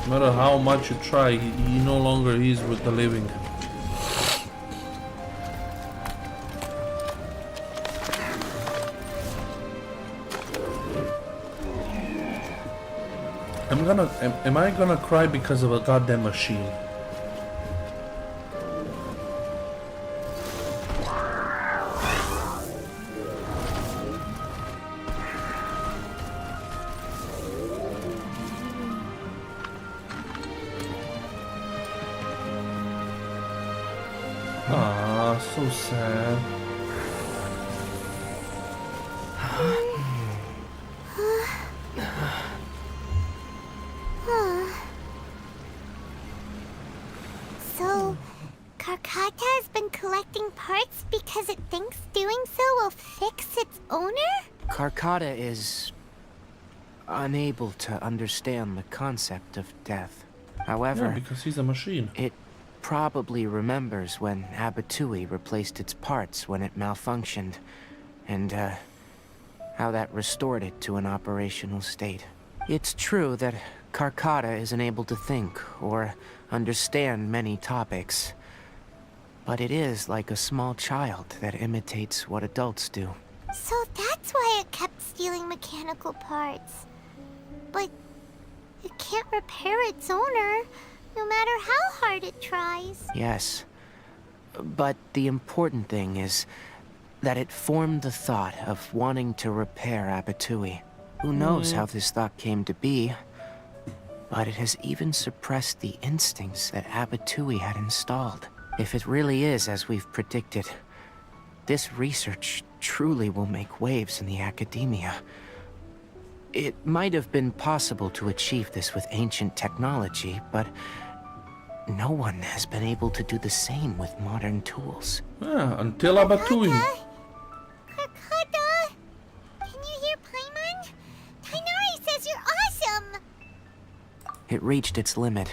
No matter how much you try, he no longer is with the living. Am I gonna cry because of a goddamn machine? Ah, so sad. So, Karkata has been collecting parts because it thinks doing so will fix its owner? Karkata is unable to understand the concept of death. However, Yeah, because he's a machine. it probably remembers when Abatui replaced its parts when it malfunctioned, and how that restored it to an operational state. It's true that Karkata isn't able to think or understand many topics, but it is like a small child that imitates what adults do. So that's why it kept stealing mechanical parts. But it can't repair its owner, no matter how hard it tries. Yes, but the important thing is that it formed the thought of wanting to repair Abatui. Who knows how this thought came to be, but it has even suppressed the instincts that Abatui had installed. If it really is as we've predicted, this research truly will make waves in the academia. It might have been possible to achieve this with ancient technology, but no one has been able to do the same with modern tools. Yeah, until Abatui. Karkata! Can you hear Paimon? Tainari says you're awesome! It reached its limit.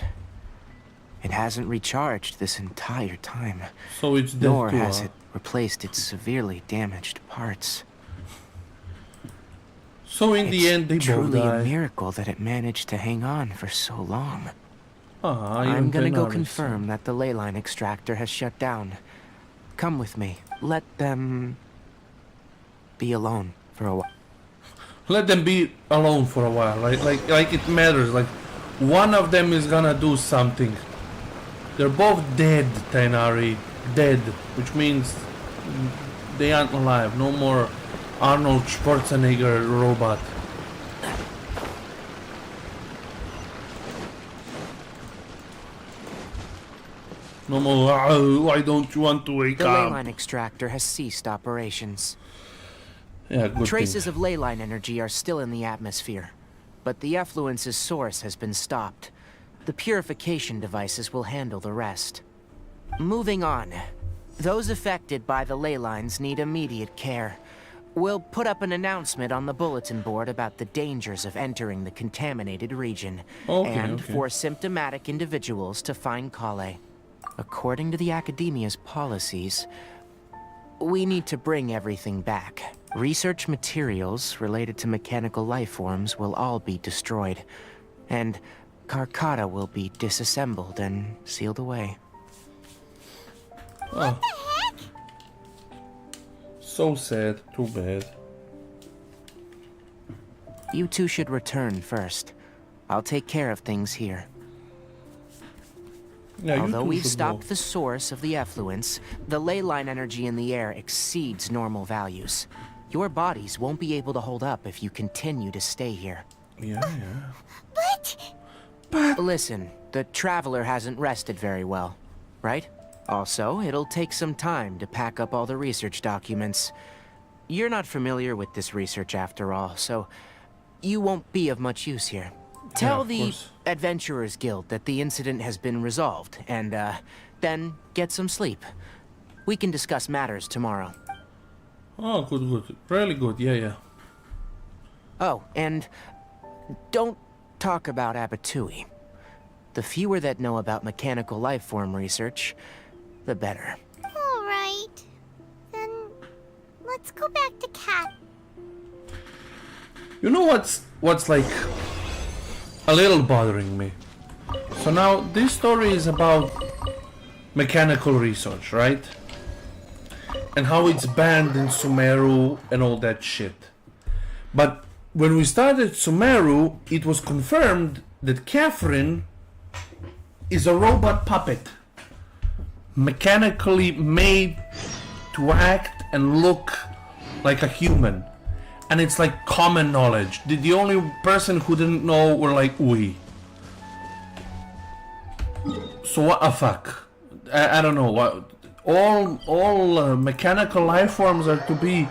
It hasn't recharged this entire time, So it's dead nor too, has huh? it replaced its severely damaged parts. So in the end, they It's both truly a die. miracle that it managed to hang on for so long. Ah, I'm even gonna go Tainari, confirm that the ley line extractor has shut down. Come with me. Let them be alone for a while. Let them be alone for a while, right? Like it matters. Like one of them is gonna do something. They're both dead, Tainari. Dead, which means they aren't alive. No more Arnold Schwarzenegger robot. No more. Why don't you want to wake The ley up? line extractor has ceased operations. Yeah, good Traces thing. of ley line energy are still in the atmosphere, but the effluence's source has been stopped. The purification devices will handle the rest. Moving on. Those affected by the ley lines need immediate care. We'll put up an announcement on the bulletin board about the dangers of entering the contaminated region, and okay. for symptomatic individuals to find Kale. According to the Academia's policies, we need to bring everything back. Research materials related to mechanical life forms will all be destroyed, and Karkata will be disassembled and sealed away. Oh. So sad. Too bad. You two should return first. I'll take care of things here. Yeah, you Although two we've should stopped go. the source of the effluence, the ley line energy in the air exceeds normal values. Your bodies won't be able to hold up if you continue to stay here. Yeah, yeah. But Listen, the Traveler hasn't rested very well, right? Also, it'll take some time to pack up all the research documents. You're not familiar with this research after all, so you won't be of much use here. Tell of the course. Adventurers Guild that the incident has been resolved, and then get some sleep. We can discuss matters tomorrow. Oh, good. Really good. Yeah, yeah. Oh, and don't talk about Abatui. The fewer that know about mechanical life form research, the better. alright. Then let's go back to Cat. You know what's like a little bothering me? So now this story is about mechanical research, right? And how it's banned in Sumeru and all that shit. But when we started Sumeru, it was confirmed that Catherine is a robot puppet. Mechanically made to act and look like a human. And it's like common knowledge. The only person who didn't know were like we. So what the fuck? I don't know. What all mechanical life forms are to be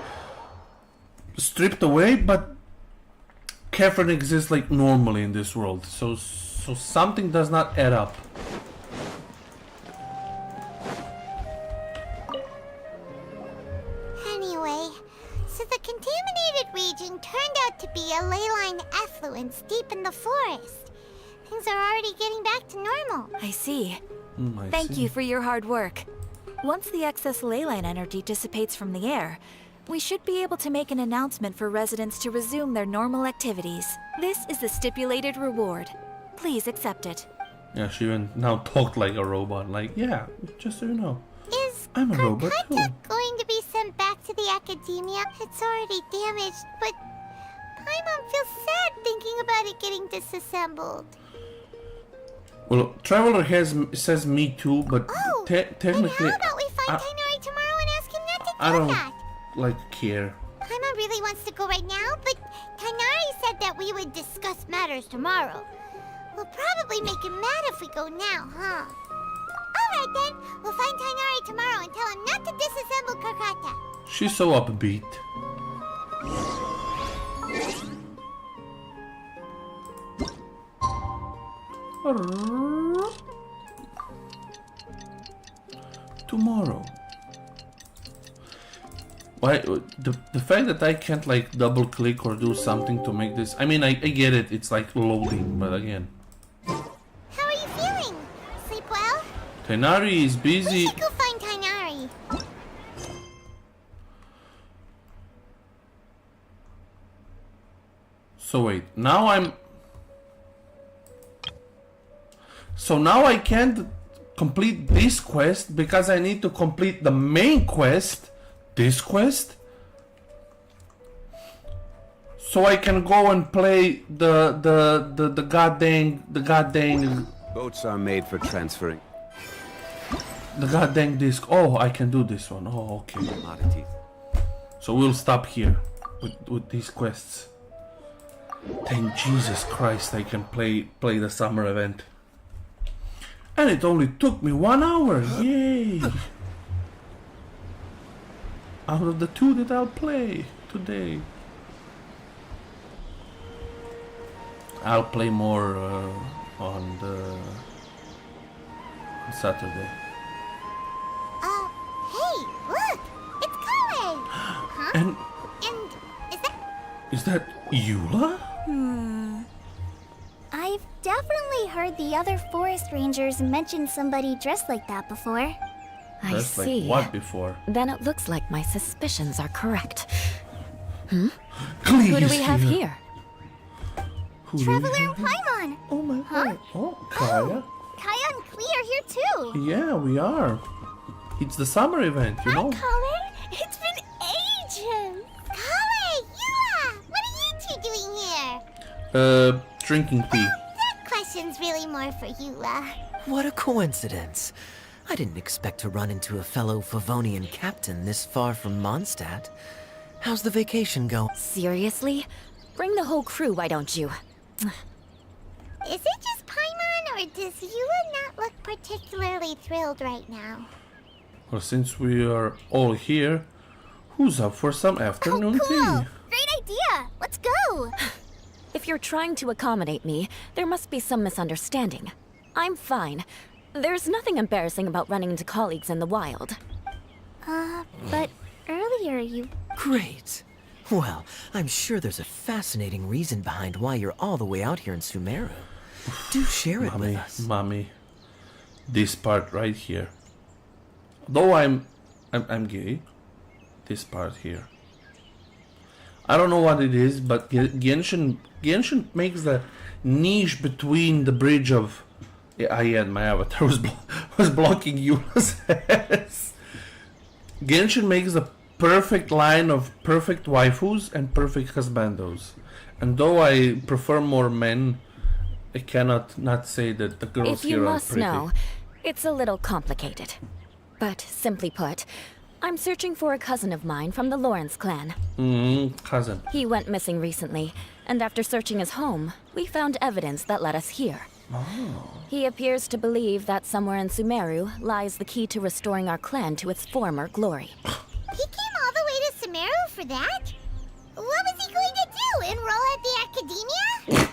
stripped away, but Catherine exists like normally in this world. So something does not add up. Anyway, so the contaminated region turned out to be a ley line effluence deep in the forest. Things are already getting back to normal. I see. I Thank see. you for your hard work. Once the excess ley line energy dissipates from the air, we should be able to make an announcement for residents to resume their normal activities. This is the stipulated reward. Please accept it. Yeah, she even now talked like a robot. Like, yeah, just so you know. Is I'm a robot too. Karkata going to be sent back to the academia? It's already damaged, but Paimon feels sad thinking about it getting disassembled. Well, Traveler says me too, but Oh, technically, then how about we find I- Kainari tomorrow and ask him not to do I don't that? like care. Paimon really wants to go right now, but Kainari said that we would discuss matters tomorrow. We'll probably make him mad if we go now, huh? Alright then, we'll find Kainari tomorrow and tell him not to disassemble Karkata. She's so upbeat. Tomorrow. Why the fact that I can't like double click or do something to make this? I mean, I get it. It's like loading, but again, How are you feeling? Sleep well? Tainari is We busy. should go find Kainari. So wait, now I'm. So now I can't complete this quest because I need to complete the main quest. This quest. So I can go and play the goddamn Boats are made for transferring the goddamn disc. Oh, I can do this one. Oh, okay. commodities. So we'll stop here with these quests. Thank Jesus Christ I can play the summer event. And it only took me 1 hour. Yay! Out of the 2 that I'll play today. I'll play more on Saturday. Hey, look! It's Kale! Huh? And And is is that Eula? I've definitely heard the other forest rangers mention somebody dressed like that before. I That's see. like what before? Then it looks like my suspicions are correct. Glee Who do is we have here? Who do we Traveler have and here? Paimon! Oh my god. Oh, Kaya. Kaya and Klee are here too! Yeah, we are. It's the summer event, you know. Kale, it's been ages! Kale, Yula! What are you two doing here? Drinking tea. That question's really more for Yula. What a coincidence. I didn't expect to run into a fellow Favonian captain this far from Mondstadt. How's the vacation going? Seriously? Bring the whole crew, why don't you? Is it just Paimon, or does Yula not look particularly thrilled right now? Well, since we are all here, who's up for some afternoon Cool! tea? Great idea! Let's go! If you're trying to accommodate me, there must be some misunderstanding. I'm fine. There's nothing embarrassing about running into colleagues in the wild. But earlier you... Great. Well, I'm sure there's a fascinating reason behind why you're all the way out here in Sumeru. Do share it with us. Mommy, this part right here. Though I'm gay, this part here. I don't know what it is, but Genshin makes the niche between the bridge of Yeah, my avatar was blocking Eula's ass. Genshin makes a perfect line of perfect waifus and perfect husbandos. And though I prefer more men, I cannot not say that the girls If you here are must pretty. know, it's a little complicated. But simply put, I'm searching for a cousin of mine from the Lawrence clan. Cousin. He went missing recently, and after searching his home, we found evidence that led us here. He appears to believe that somewhere in Sumeru lies the key to restoring our clan to its former glory. He came all the way to Sumeru for that? What was he going to do? Enroll at the academia?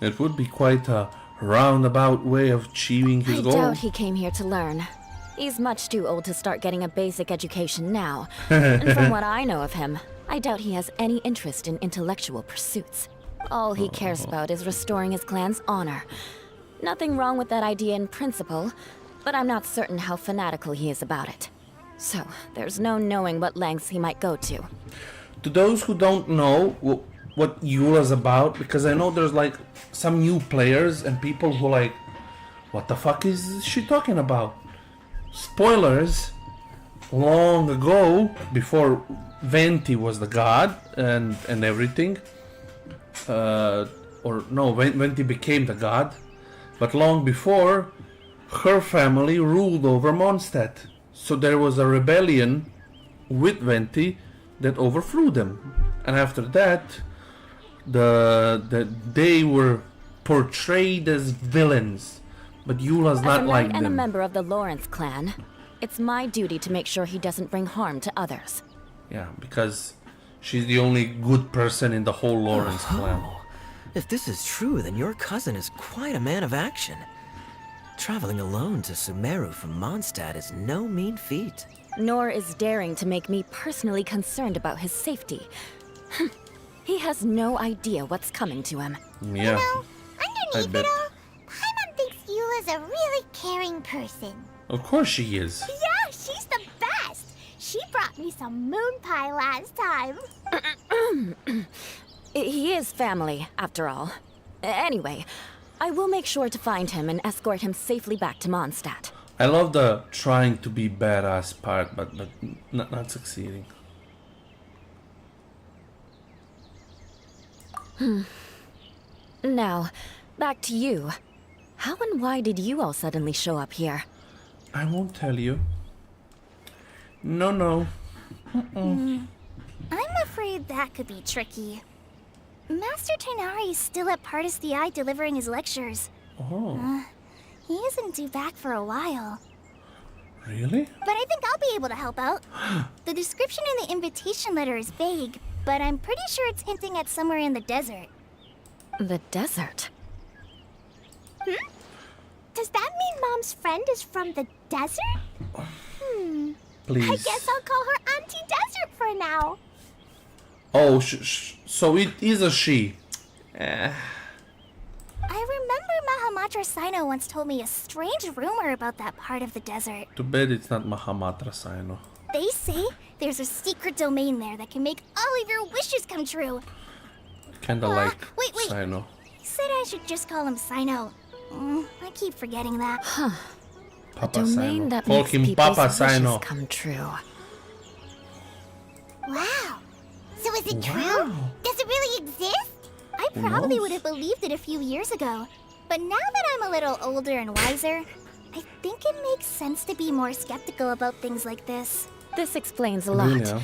It would be quite a roundabout way of achieving his I goal. doubt he came here to learn. He's much too old to start getting a basic education now. And from what I know of him, I doubt he has any interest in intellectual pursuits. All he cares about is restoring his clan's honor. Nothing wrong with that idea in principle, but I'm not certain how fanatical he is about it. So, there's no knowing what lengths he might go to. To those who don't know what Eula's about, because I know there's like some new players and people who like, what the fuck is she talking about? Spoilers, long ago, before Venti was the god and everything, or no, Venti became the god, but long before, her family ruled over Mondstadt. So there was a rebellion with Venti that overthrew them, and after that, they were portrayed as villains. But Eula's not As a like knight and a them. member of the Lawrence clan, it's my duty to make sure he doesn't bring harm to others. Yeah, because she's the only good person in the whole Lawrence clan. If this is true, then your cousin is quite a man of action. Traveling alone to Sumeru from Mondstadt is no mean feat. Nor is daring to make me personally concerned about his safety. He has no idea what's coming to him. Yeah, Underneath I bet. it all, Paimon thinks Eula's a really caring person. Of course she is. Yeah, she's the best. She brought me some moon pie last time. He is family, after all. Anyway, I will make sure to find him and escort him safely back to Mondstadt. I love the trying to be badass part, but not succeeding. Now, back to you. How and why did you all suddenly show up here? I won't tell you. No. I'm afraid that could be tricky. Master Tighnari is still at Partis the Eye delivering his lectures. Oh, He isn't due back for a while. really? But I think I'll be able to help out. The description in the invitation letter is vague, but I'm pretty sure it's hinting at somewhere in the desert. The desert? Does that mean Mom's friend is from the desert? I Please. guess I'll call her Auntie Desert for now. Oh, so it is a she. I remember Mahamatra Sino once told me a strange rumor about that part of the desert. Too bad it's not Mahamatra Sino. They say there's a secret domain there that can make all of your wishes come true. Kinda like wait. Sino. He said I should just call him Sino. I keep forgetting that. Papa Domain Sino. that Call makes him people's Papa wishes Sino. come true. Wow. So is it true? Wow. Does it really exist? I probably knows? would have believed it a few years ago. But now that I'm a little older and wiser, I think it makes sense to be more skeptical about things like this. This explains a lot. Yeah.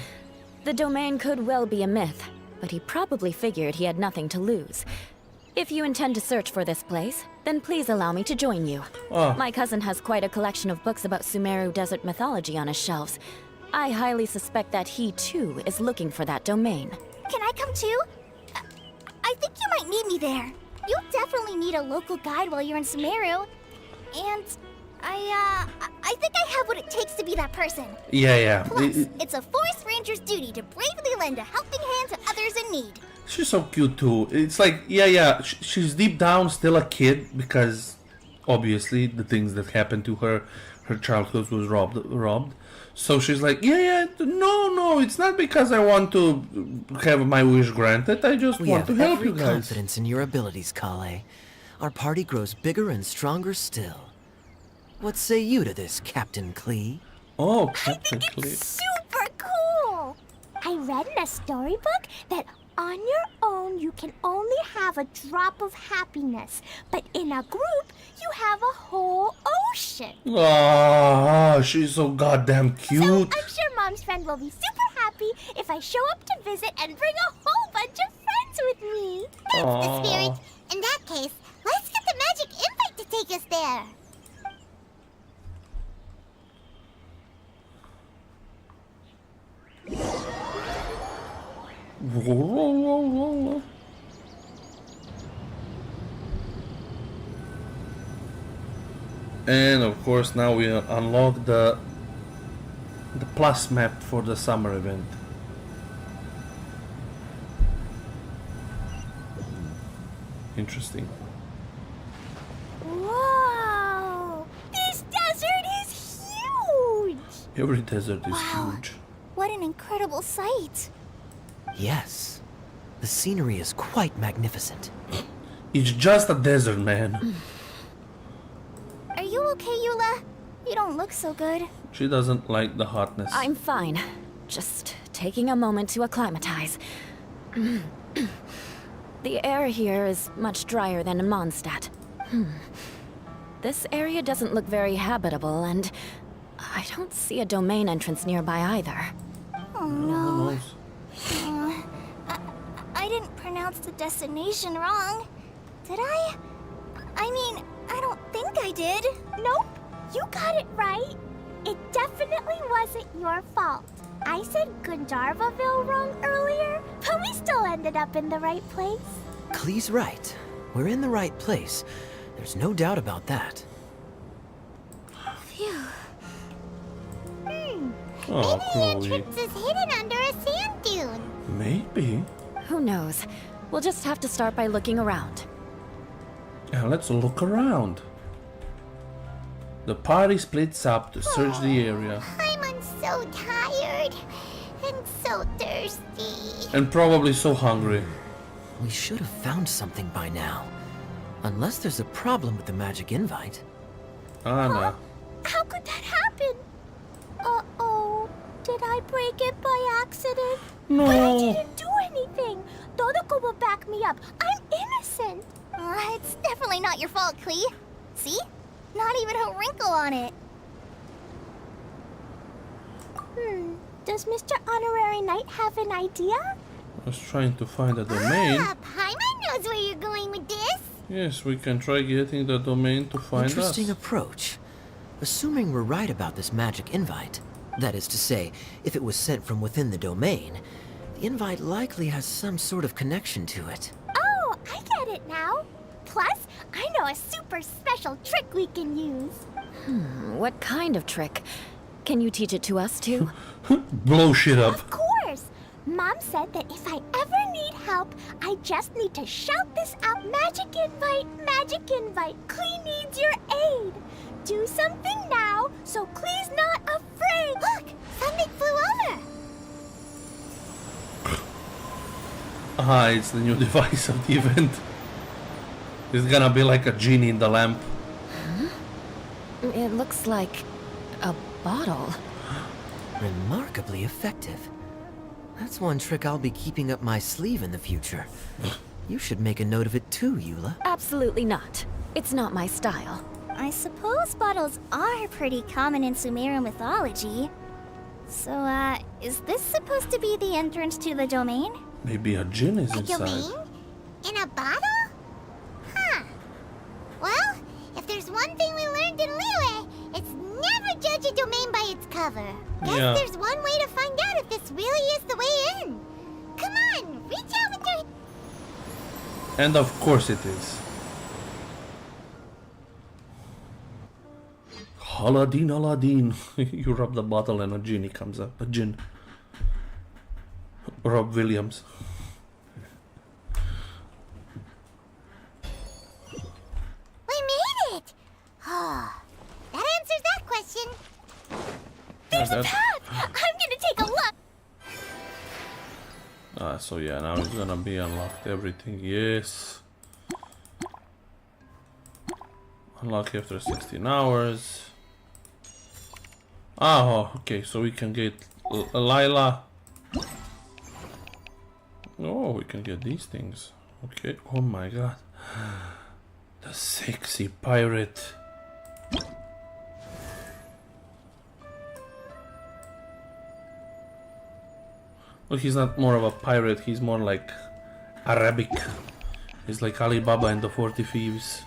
The domain could well be a myth, but he probably figured he had nothing to lose. If you intend to search for this place, then please allow me to join you. Oh. My cousin has quite a collection of books about Sumeru desert mythology on his shelves. I highly suspect that he, too, is looking for that domain. Can I come too? I think you might need me there. You'll definitely need a local guide while you're in Sumeru. And I think I have what it takes to be that person. Yeah. Plus, it's a forest ranger's duty to bravely lend a helping hand to others in need. She's so cute too. It's like, yeah. She's deep down still a kid because obviously the things that happened to her childhood was robbed. So she's like, no, it's not because I want to have my wish granted. I just want to help Every you guys. confidence in your abilities, Kale. our party grows bigger and stronger still. What say you to this, Captain Klee? Oh, I Captain think Cliff. it's super cool! I read in a storybook that on your own you can only have a drop of happiness, but in a group you have a whole ocean. Ah, she's so goddamn So cute. I'm sure Mom's friend will be super happy if I show up to visit and bring a whole bunch of friends with me. That's the spirit. In that case, let's get the magic invite to take us there. And of course now we unlock the plus map for the summer event. Interesting. Whoa! This desert is huge! Every desert is Wow. huge. What an incredible sight. Yes. The scenery is quite magnificent. It's just a desert, man. Are you okay, Eula? You don't look so good. She doesn't like the hotness. I'm fine. Just taking a moment to acclimatize. The air here is much drier than in Mondstadt. This area doesn't look very habitable, and I don't see a domain entrance nearby either. Oh Who no. knows? I didn't pronounce the destination wrong. Did I? I mean, I don't think I did. Nope. You got it right. It definitely wasn't your fault. I said Gundarvaville wrong earlier, but we still ended up in the right place. Klee's right. We're in the right place. There's no doubt about that. Phew. Oh, Chloe. is hidden under a sand dune. Maybe. Who knows? We'll just have to start by looking around. Yeah, let's look around. The party splits up to search the area. I'm so tired and so thirsty. And probably so hungry. We should have found something by now. Unless there's a problem with the magic invite. Anna. How could that happen? Uh-oh. Did I break it by accident? No. But I didn't do anything. Todoko will back me up. I'm innocent. It's definitely not your fault, Klee. See? Not even a wrinkle on it. Does Mr. Honorary Knight have an idea? I was trying to find a domain. Paimon knows where you're going with this. Yes, we can try getting the domain to find Interesting us. approach. Assuming we're right about this magic invite, that is to say, if it was sent from within the domain, the invite likely has some sort of connection to it. Oh, I get it now. Plus, I know a super special trick we can use. What kind of trick? Can you teach it to us too? Blow shit up. Of course. Mom said that if I ever need help, I just need to shout this out. Magic invite, Klee needs your aid. Do something now, so Klee's not afraid. Look, something flew over. Ah, it's the new device of the event. It's gonna be like a genie in the lamp. It looks like a bottle. Remarkably effective. That's one trick I'll be keeping up my sleeve in the future. You should make a note of it too, Eula. Absolutely not. It's not my style. I suppose bottles are pretty common in Sumerian mythology. So, is this supposed to be the entrance to the domain? Maybe a gin is inside. In a bottle? Huh. Well, if there's one thing we learned in Liyue, it's never judge a domain by its cover. Guess Yeah. there's one way to find out if this really is the way in. Come on, reach out with your... And of course it is. Aladdin, Aladdin. You rub the bottle and a genie comes up. A gin. Rob Williams. We made it! Oh, that answers that question. There's a path! I'm gonna take a look! So yeah, now it's gonna be unlocked everything. Yes. Unlock after 16 hours. Oh, okay, so we can get Lila. Oh, we can get these things. Okay, oh my god. The sexy pirate. Well, he's not more of a pirate, he's more like Arabic. He's like Alibaba and the 40 Thieves.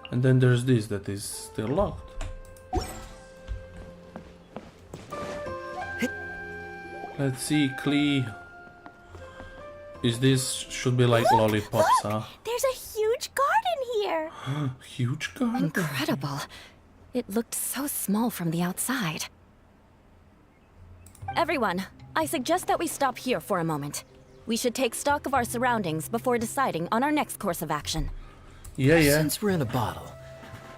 And then there's this that is still locked. Let's see, Klee. Is this should be like lollipops, huh? There's a huge garden here. Huge garden. Incredible. It looked so small from the outside. Everyone, I suggest that we stop here for a moment. We should take stock of our surroundings before deciding on our next course of action. Yeah. Since we're in a bottle,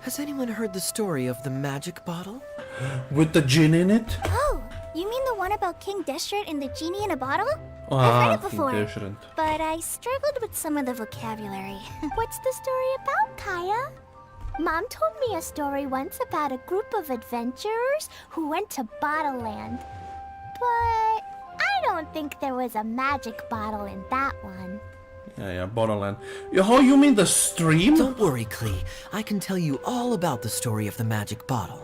has anyone heard the story of the magic bottle? With the gin in it? Oh, you mean the one about King Deshret and the genie in a bottle? Ah, I've heard it before, King Deshret. but I struggled with some of the vocabulary. What's the story about, Kaya? Mom told me a story once about a group of adventurers who went to Bottle Land. But I don't think there was a magic bottle in that one. Yeah, Borderland. Oh, you mean the stream? Don't worry, Klee. I can tell you all about the story of the magic bottle.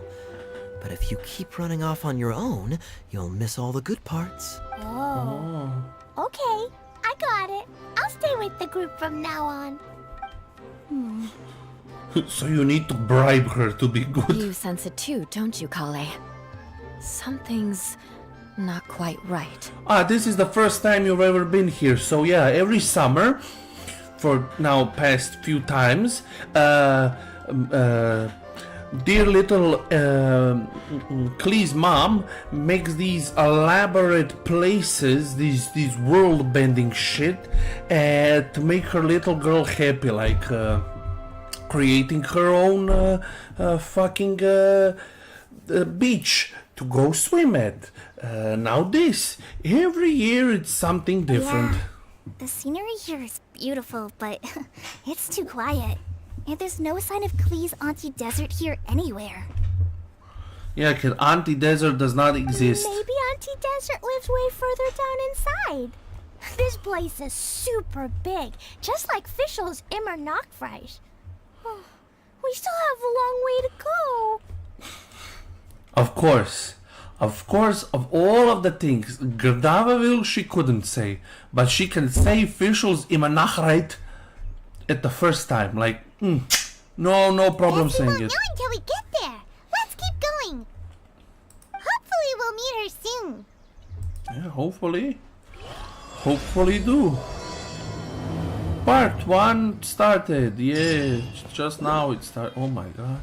But if you keep running off on your own, you'll miss all the good parts. Oh. Okay, I got it. I'll stay with the group from now on. So you need to bribe her to be good. You sense it too, don't you, Kale? Something's not quite right. Ah, this is the first time you've ever been here. So yeah, every summer, for now past few times, dear little Klee's mom makes these elaborate places, these world-bending shit, to make her little girl happy, like creating her own fucking beach to go swim at. Now this, every year it's something different. Yeah, the scenery here is beautiful, but it's too quiet. And there's no sign of Klee's Auntie Desert here anywhere. Yeah, kid, Auntie Desert does not exist. Maybe Auntie Desert lives way further down inside. This place is super big, just like Fischl's Immer Nachtreich. We still have a long way to go. Of course, of all of the things, Gerdavaville she couldn't say, but she can say Fischl's Immer Nachtreich at the first time, like, no problem saying it. We won't know until we get there. Let's keep going. Hopefully we'll meet her soon. Yeah, hopefully do. Part 1 started, yeah, just now it started. Oh my god.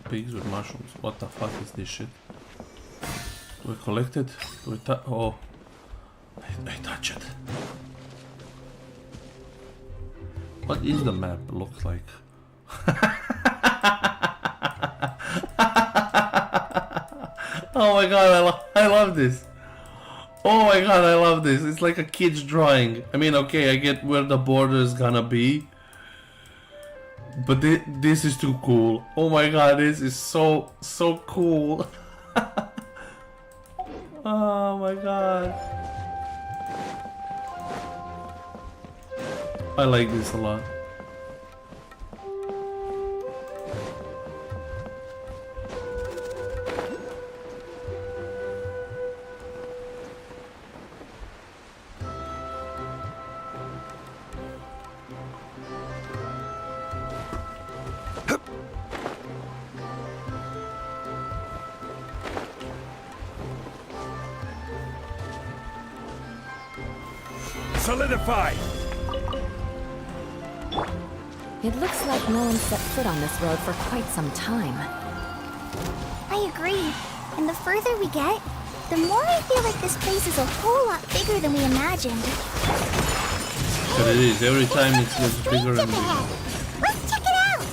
Pigs with mushrooms. What the fuck is this shit? Do we collect it? Do we touch? Oh, I touch it. What is the map look like? Oh my god, I love this. Oh my god, I love this. It's like a kid's drawing. I mean, okay, I get where the border is gonna be. But this is too cool. Oh my god, this is so cool. Oh my god. I like this a lot. Solidify! It looks like no one set foot on this road for quite some time. I agree. And the further we get, the more I feel like this place is a whole lot bigger than we imagined. But it is, every time it gets bigger and bigger. Let's check it out!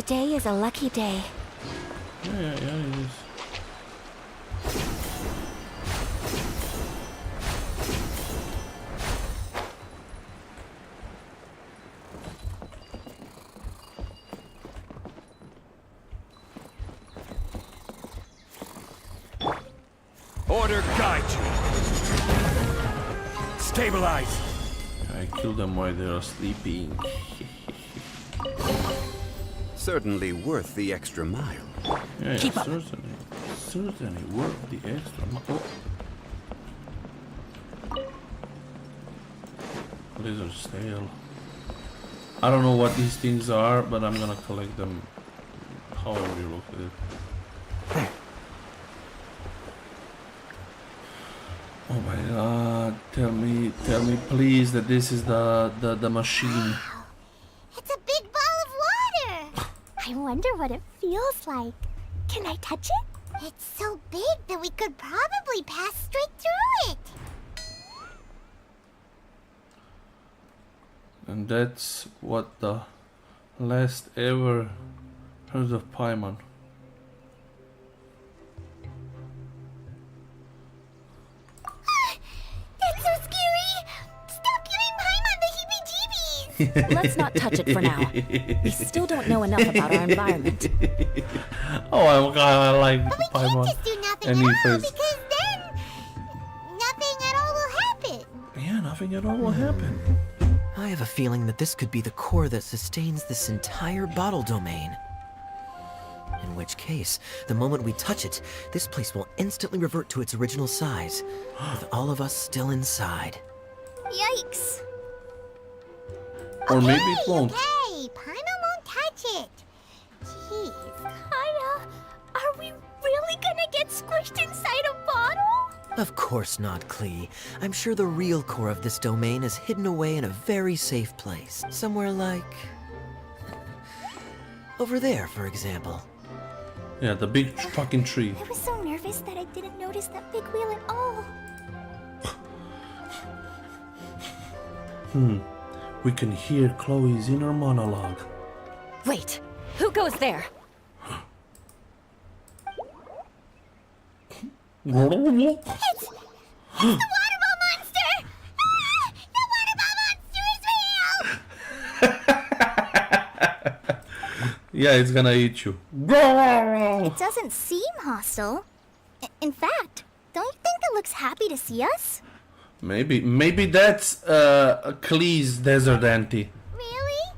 Today is a lucky day. Yeah, it is. Order guide you. Stabilize. I kill them while they are sleeping. Certainly worth the extra mile. Yeah, Keep up. Certainly worth the extra. Oh. Laser stale. I don't know what these things are, but I'm gonna collect them. However you look at it. Oh my god! Tell me, please that this is the machine. It's a big ball of water. I wonder what it feels like. Can I touch it? It's so big that we could probably pass straight through it. And that's what the last ever heard of Paimon. That's so scary. Stop giving Paimon the heebie-jeebies. Let's not touch it for now. We still don't know enough about our environment. Oh, I like But we Paimon. can't just do nothing And at he all plays- because then nothing at all will happen. Yeah, nothing at all will happen. I have a feeling that this could be the core that sustains this entire bottle domain. In which case, the moment we touch it, this place will instantly revert to its original size, with all of us still inside. Yikes. Or maybe it won't. Okay, Paimon won't touch it. Jeez, Kaya, are we really gonna get squished inside a bottle? Of course not, Klee. I'm sure the real core of this domain is hidden away in a very safe place. Somewhere like... over there, for example. Yeah, the big fucking tree. I was so nervous that I didn't notice that big wheel at all. We can hear Chloe's inner monologue. Wait, who goes there? The water ball monster! Ah, the water ball monster is real! Yeah, it's gonna eat you. It doesn't seem hostile. In fact, don't you think it looks happy to see us? Maybe that's Klee's desert auntie. Really?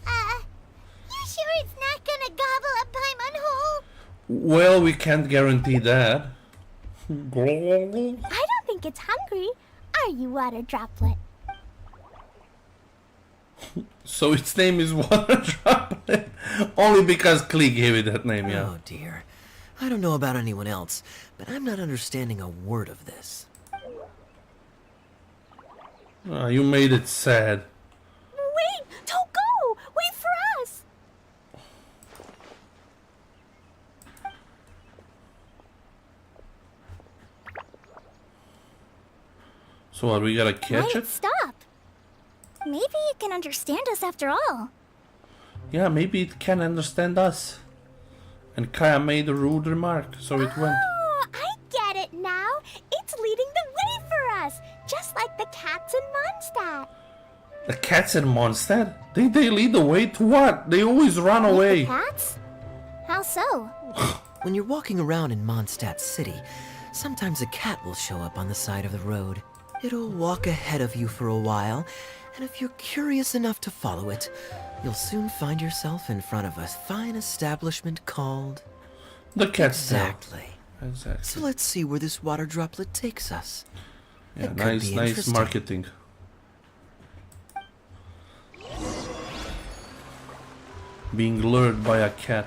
You sure it's not gonna gobble up Paimon whole? Well, we can't guarantee that. I don't think it's hungry. Are you, water droplet? So its name is Water Droplet. Only because Klee gave it that name, yeah. Oh dear. I don't know about anyone else, but I'm not understanding a word of this. You made it sad. Wait! Don't go! Wait for us! So what, we gotta catch Why it? stop? Maybe it can understand us after all. Yeah, maybe it can understand us. And Kaya made a rude remark, so it went. Oh, I get it now. It's leading the way for us, just like the cats in Mondstadt. The cats in Mondstadt? They lead the way to what? They always run away. Cats? How so? When you're walking around in Mondstadt City, sometimes a cat will show up on the side of the road. It'll walk ahead of you for a while, and if you're curious enough to follow it, you'll soon find yourself in front of a fine establishment called... The cat's tail. Exactly. Exactly. So let's see where this water droplet takes us. Yeah, It could be nice interesting. marketing. Being lured by a cat.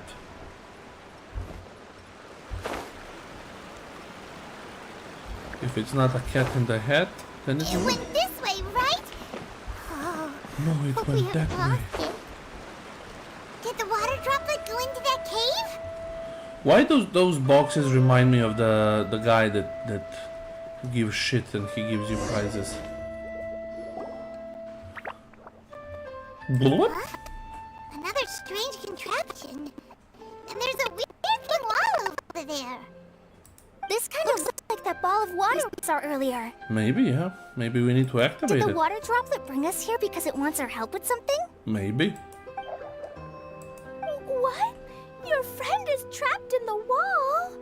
If it's not a cat in the hat, then it's It went this way, right? Oh, no, it hope we went haven't that way. lost it. Did the water droplet go into that cave? Why those boxes remind me of the guy that gives shit and he gives you prizes? What? Another strange contraption. that ball of water we saw earlier. Maybe, yeah. Maybe we need to activate Did the it. water droplet bring us here because it wants our help with something? Maybe. What? Your friend is trapped in the wall?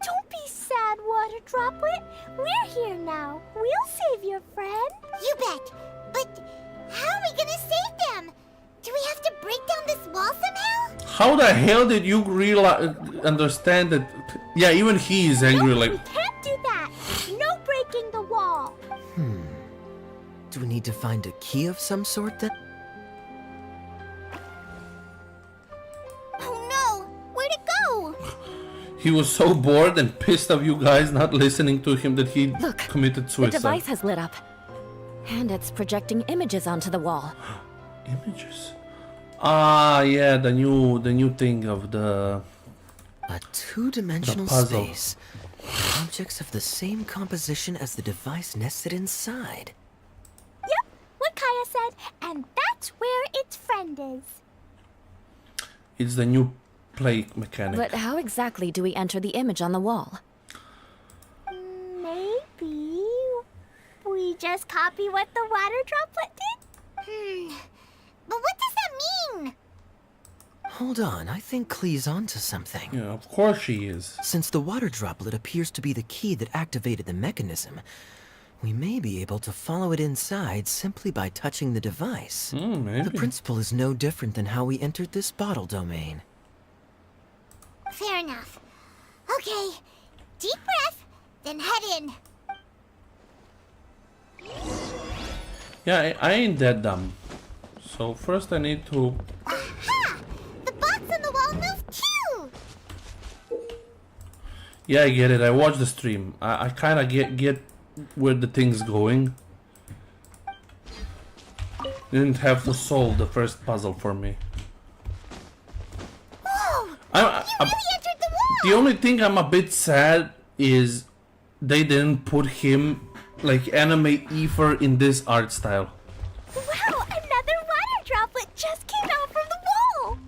Don't be sad, water droplet. We're here now. We'll save your friend. You bet. But how are we gonna save them? Do we have to break down this wall somehow? How the hell did you understand that? Yeah, even he is angry. Like, We can't do that. No breaking the wall. Do we need to find a key of some sort then? Oh no! Where'd it go? he was so bored and pissed of you guys not listening to him that he Look, committed The suicide. device has lit up. And it's projecting images onto the wall. Images. Ah, yeah, the new thing of the. A two-dimensional The puzzle. space. Objects of the same composition as the device nested inside. Yep, what Kaya said, and that's where its friend is. It's the new play mechanic. But how exactly do we enter the image on the wall? Maybe we just copy what the water droplet did? But what does that mean? Hold on, I think Klee's onto something. Yeah, of course she is. Since the water droplet appears to be the key that activated the mechanism, we may be able to follow it inside simply by touching the device. Maybe. The principle is no different than how we entered this bottle domain. Fair enough. Okay, deep breath, then head in. Yeah, I ain't that dumb. So first I need to. Aha! The box on the wall moved too! Yeah, I get it. I watched the stream. I kind of get where the thing's going. Didn't have to solve the first puzzle for me. Whoa! I, You really entered the wall! the only thing I'm a bit sad is they didn't put him like anime Ether in this art style. Wow, another water droplet just came out from the wall!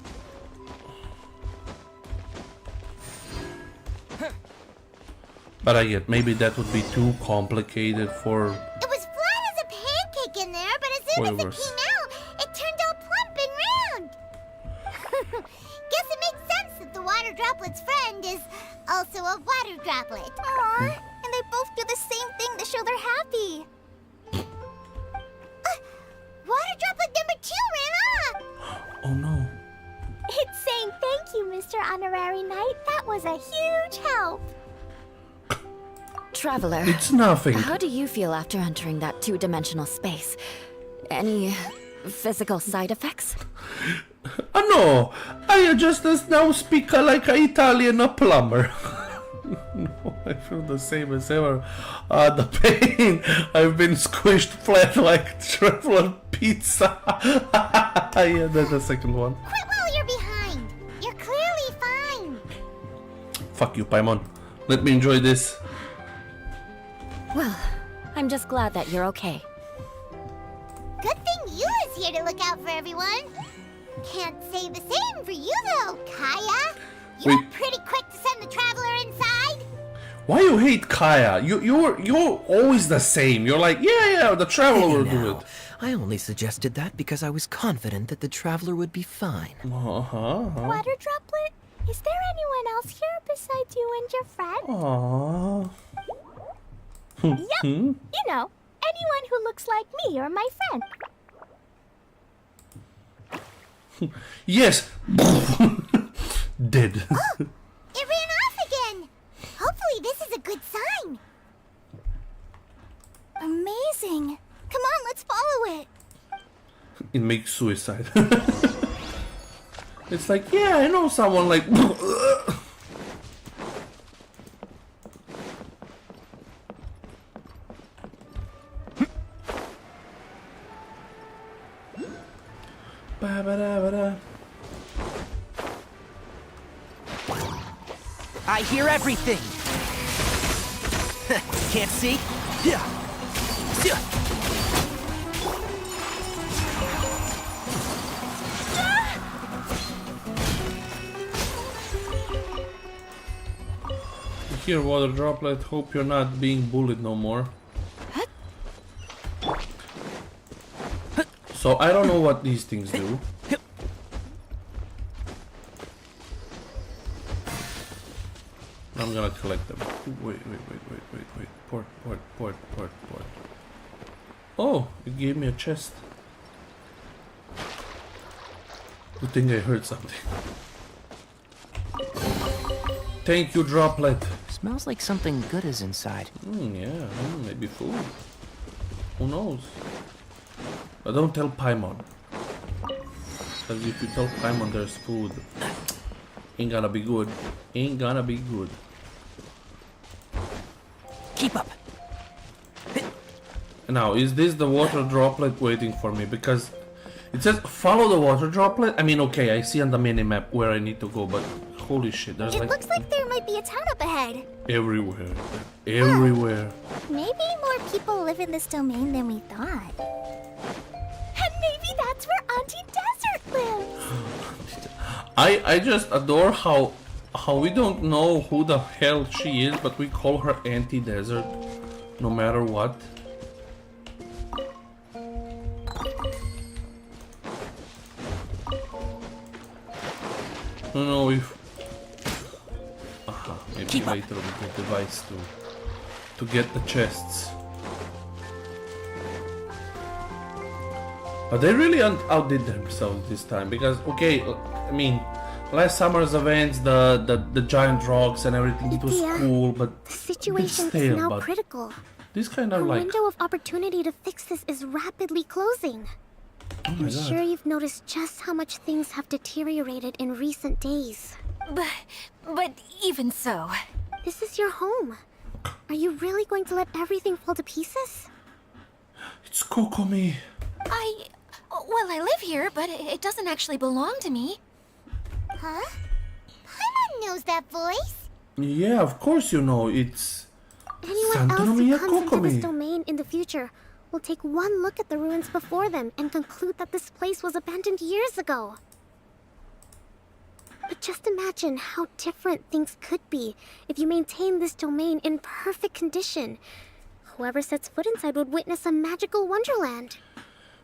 But I get maybe that would be too complicated for. It was flat as a pancake in there, but as soon as Whatever. it came out, it turned all plump and round. Guess it makes sense that the water droplet's friend is also a water droplet. Aww, and they both do the same thing to show they're happy. Water droplet number 2 ran off! Oh no. It's saying thank you, Mr. Honorary Knight. That was a huge help. Traveler, It's nothing. how do you feel after entering that two-dimensional space? Any physical side effects? No, I just now speak like an Italian plumber. No, I feel the same as ever. The pain. I've been squished flat like traveler pizza. Yeah, that's the second one. Quit while you're behind. You're clearly fine. Fuck you, Paimon. Let me enjoy this. Well, I'm just glad that you're okay. Good thing you is here to look out for everyone. Can't say the same for you though, Kaya. You're Wait. pretty quick to send the traveler inside. Why you hate Kaya? You're always the same. You're like, yeah, the traveler will do Now, it. I only suggested that because I was confident that the traveler would be fine. Water droplet, is there anyone else here besides you and your friend? Aww. Yep, you know, anyone who looks like me or my friend. Yes. Dead. It ran off again. Hopefully this is a good sign. Amazing. Come on, let's follow it. It makes suicide. It's like, yeah, I know someone like. Ba-ba-da-ba-da. I hear everything. Can't see? Yeah. Here, water droplet. Hope you're not being bullied no more. So I don't know what these things do. I'm gonna collect them. Wait. Port. Oh, it gave me a chest. Good thing I heard something. Thank you, droplet. Smells like something good is inside. Yeah, maybe food. Who knows? But don't tell Paimon. Because if you tell Paimon there's food, ain't gonna be good. Ain't gonna be good. Keep up. Now, is this the water droplet waiting for me? Because it says follow the water droplet. I mean, okay, I see on the minimap where I need to go, but holy shit, there's It like looks like there might be a town up ahead. everywhere. Everywhere. Maybe more people live in this domain than we thought. And maybe that's where Auntie Desert lives. I just adore how we don't know who the hell she is, but we call her Auntie Desert no matter what. I don't know if maybe later we get device to get the chests. But they really outdid themselves this time because okay, I mean, last summer's events, the giant rocks and everything, it was cool, but The situation stale, is now but critical. this kind The of like window of opportunity to fix this is rapidly closing. oh my I'm god. sure you've noticed just how much things have deteriorated in recent days. But even so, This is your home. Are you really going to let everything fall to pieces? It's Kokomi. well, I live here, but it doesn't actually belong to me. Huh? Paimon knows that voice. Yeah, of course you know, it's Anyone else Santonomiya who comes into this Kokomi. domain in the future will take one look at the ruins before them and conclude that this place was abandoned years ago. But just imagine how different things could be if you maintain this domain in perfect condition. Whoever sets foot inside would witness a magical wonderland.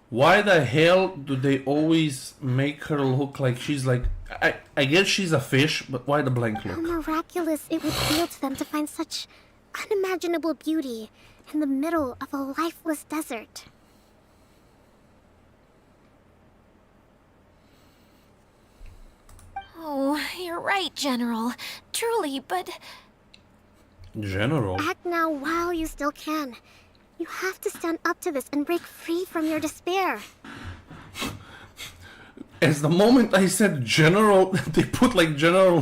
Why the hell do they always make her look like she's like I guess she's a fish, but why the blank How look? miraculous it would feel to them to find such unimaginable beauty in the middle of a lifeless desert. Oh, you're right, General. Truly, but General. Act now while you still can. You have to stand up to this and break free from your despair. As the moment I said general, they put like General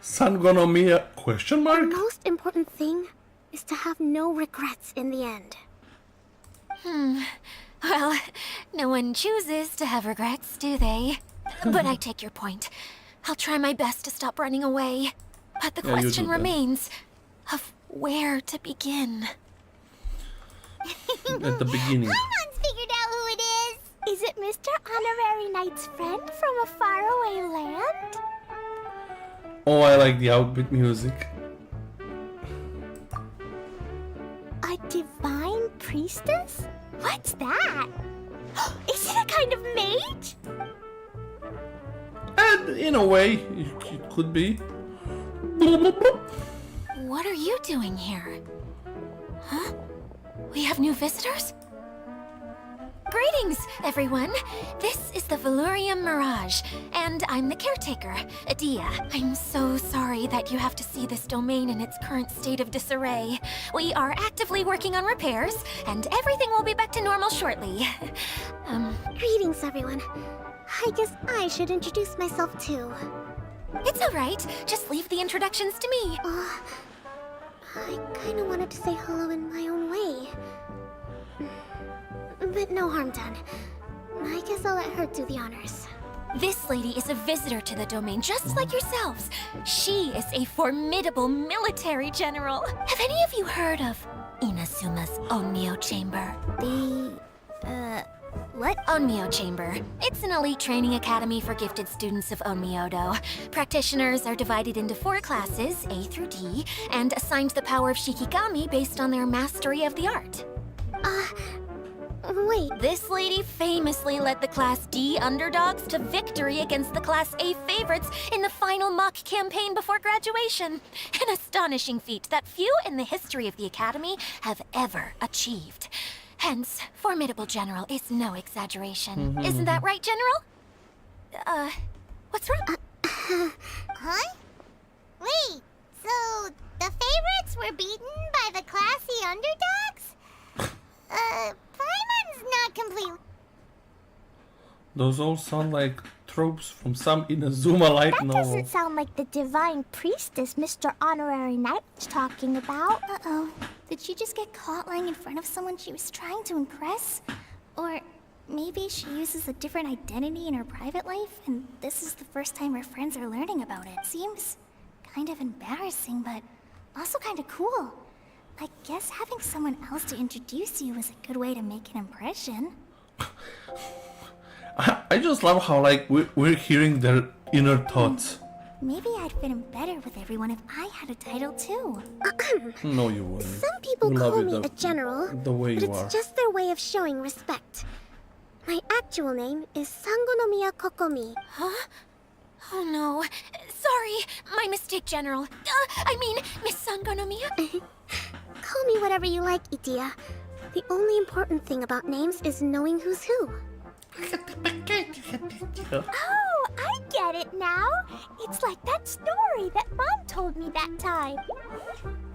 Sangonomiya question The mark? most important thing is to have no regrets in the end. well, no one chooses to have regrets, do they? But I take your point. I'll try my best to stop running away. But the Yeah, you question do that. remains of where to begin. At the beginning. Paimon's figured out who it is! Is it Mr. Honorary Knight's friend from a faraway land? Oh, I like the outfit music. A divine priestess? What's that? Is it a kind of mage? And in a way, it could be. What are you doing here? Huh? We have new visitors? Greetings, everyone. This is the Valurium Mirage, and I'm the caretaker, Adia. I'm so sorry that you have to see this domain in its current state of disarray. We are actively working on repairs, and everything will be back to normal shortly. Greetings, everyone. I guess I should introduce myself too. It's all right. Just leave the introductions to me. I kinda wanted to say hello in my own way. But no harm done. I guess I'll let her do the honors. This lady is a visitor to the domain, just like yourselves. She is a formidable military general. Have any of you heard of Inasuma's Onmyo Chamber? What? Onmyo Chamber. It's an elite training academy for gifted students of Onmyodo. Practitioners are divided into 4 classes, A through D, and assigned the power of Shikigami based on their mastery of the art. Wait. This lady famously led the Class D underdogs to victory against the Class A favorites in the final mock campaign before graduation. An astonishing feat that few in the history of the Academy have ever achieved. Hence, formidable general is no exaggeration. Isn't that right, General? What's wrong? Huh? Wait, so the favorites were beaten by the classy underdogs? Paimon's not completely... Those all sound like tropes from some Inazuma Light That novel. doesn't sound like the divine priestess Mr. Honorary Knight was talking about. Uh-oh. Did she just get caught lying in front of someone she was trying to impress? Or maybe she uses a different identity in her private life, and this is the first time her friends are learning about it. Seems kind of embarrassing, but also kind of cool. I guess having someone else to introduce you is a good way to make an impression. I just love how like we're hearing their inner thoughts. Maybe I'd fit in better with everyone if I had a title too. No, you wouldn't. Some people We love call you me the- a general, the way but you it's are. just their way of showing respect. My actual name is Sangonomiya Kokomi. Huh? Oh no. Sorry, my mistake, General. I mean, Miss Sangonomiya. Call me whatever you like, Itia. The only important thing about names is knowing who's who. Oh, I get it now. It's like that story that Mom told me that time.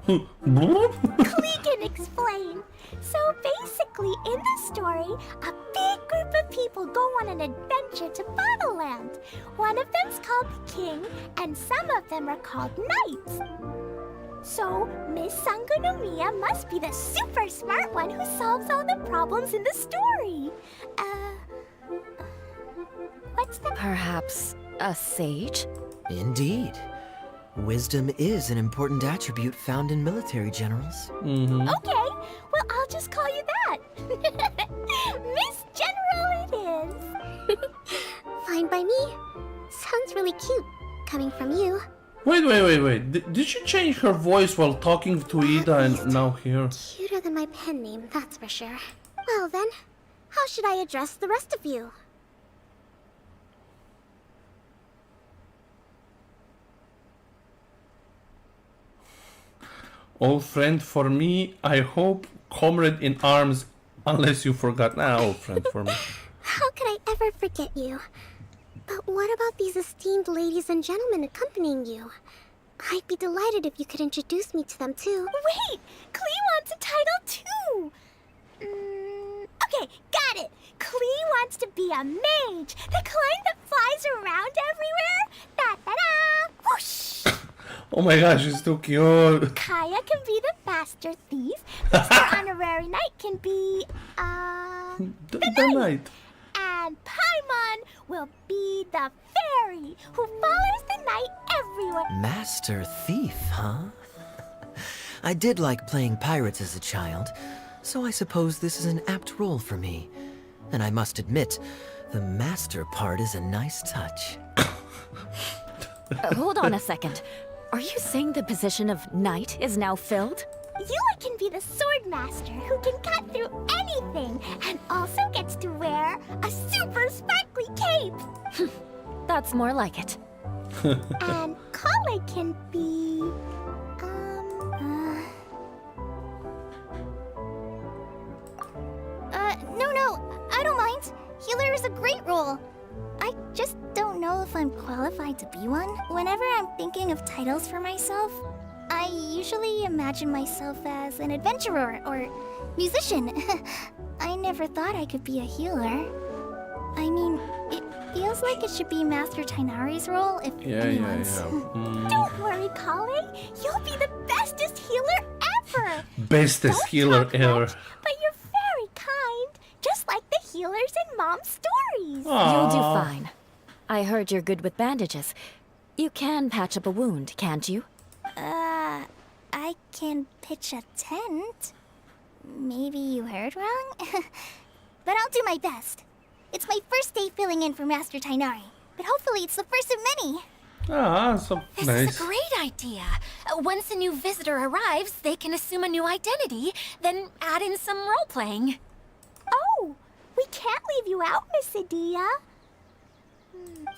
Klee can explain. So basically, in the story, a big group of people go on an adventure to Bottleland. One of them's called the King, and some of them are called Knights. So, Miss Sangonomiya must be the super smart one who solves all the problems in the story. What's the... Perhaps a sage? Indeed. Wisdom is an important attribute found in military generals. Okay, well, I'll just call you that. Miss General it is. Fine by me. Sounds really cute, coming from you. Wait. Did she change her voice while talking to Ida and now here? Cuter than my pen name, that's for sure. Well then, how should I address the rest of you? Old friend for me, I hope. Comrade in arms, unless you forgot. Old friend for me. How could I ever forget you? But what about these esteemed ladies and gentlemen accompanying you? I'd be delighted if you could introduce me to them too. Wait! Klee wants a title too! Okay, got it! Klee wants to be a mage! The kind that flies around everywhere! Da-da-da! Whoosh! Oh my gosh, she's too cute. Kaya can be the master thief. Mr. Honorary Knight can be, The knight. And Paimon will be the fairy who follows the knight everywhere. Master Thief, huh? I did like playing pirates as a child, so I suppose this is an apt role for me. And I must admit, the master part is a nice touch. Hold on a second. Are you saying the position of knight is now filled? Yula can be the sword master who can cut through anything and also gets to wear a super sparkly cape. That's more like it. And Kale can be... No, I don't mind. Healer is a great role. I just don't know if I'm qualified to be one. Whenever I'm thinking of titles for myself, I usually imagine myself as an adventurer or musician. I never thought I could be a healer. I mean, it feels like it should be Master Tainari's role if anyone's. Don't worry, Kale. You'll be the bestest healer ever. Bestest Don't healer talk ever. much, but you're very kind, just like the healers in Mom's stories. You'll do fine. I heard you're good with bandages. You can patch up a wound, can't you? I can pitch a tent. Maybe you heard wrong? But I'll do my best. It's my first day filling in for Master Tainari, but hopefully it's the first of many. Ah, so This nice. is a great idea. Once a new visitor arrives, they can assume a new identity, then add in some role-playing. Oh, we can't leave you out, Miss Adia.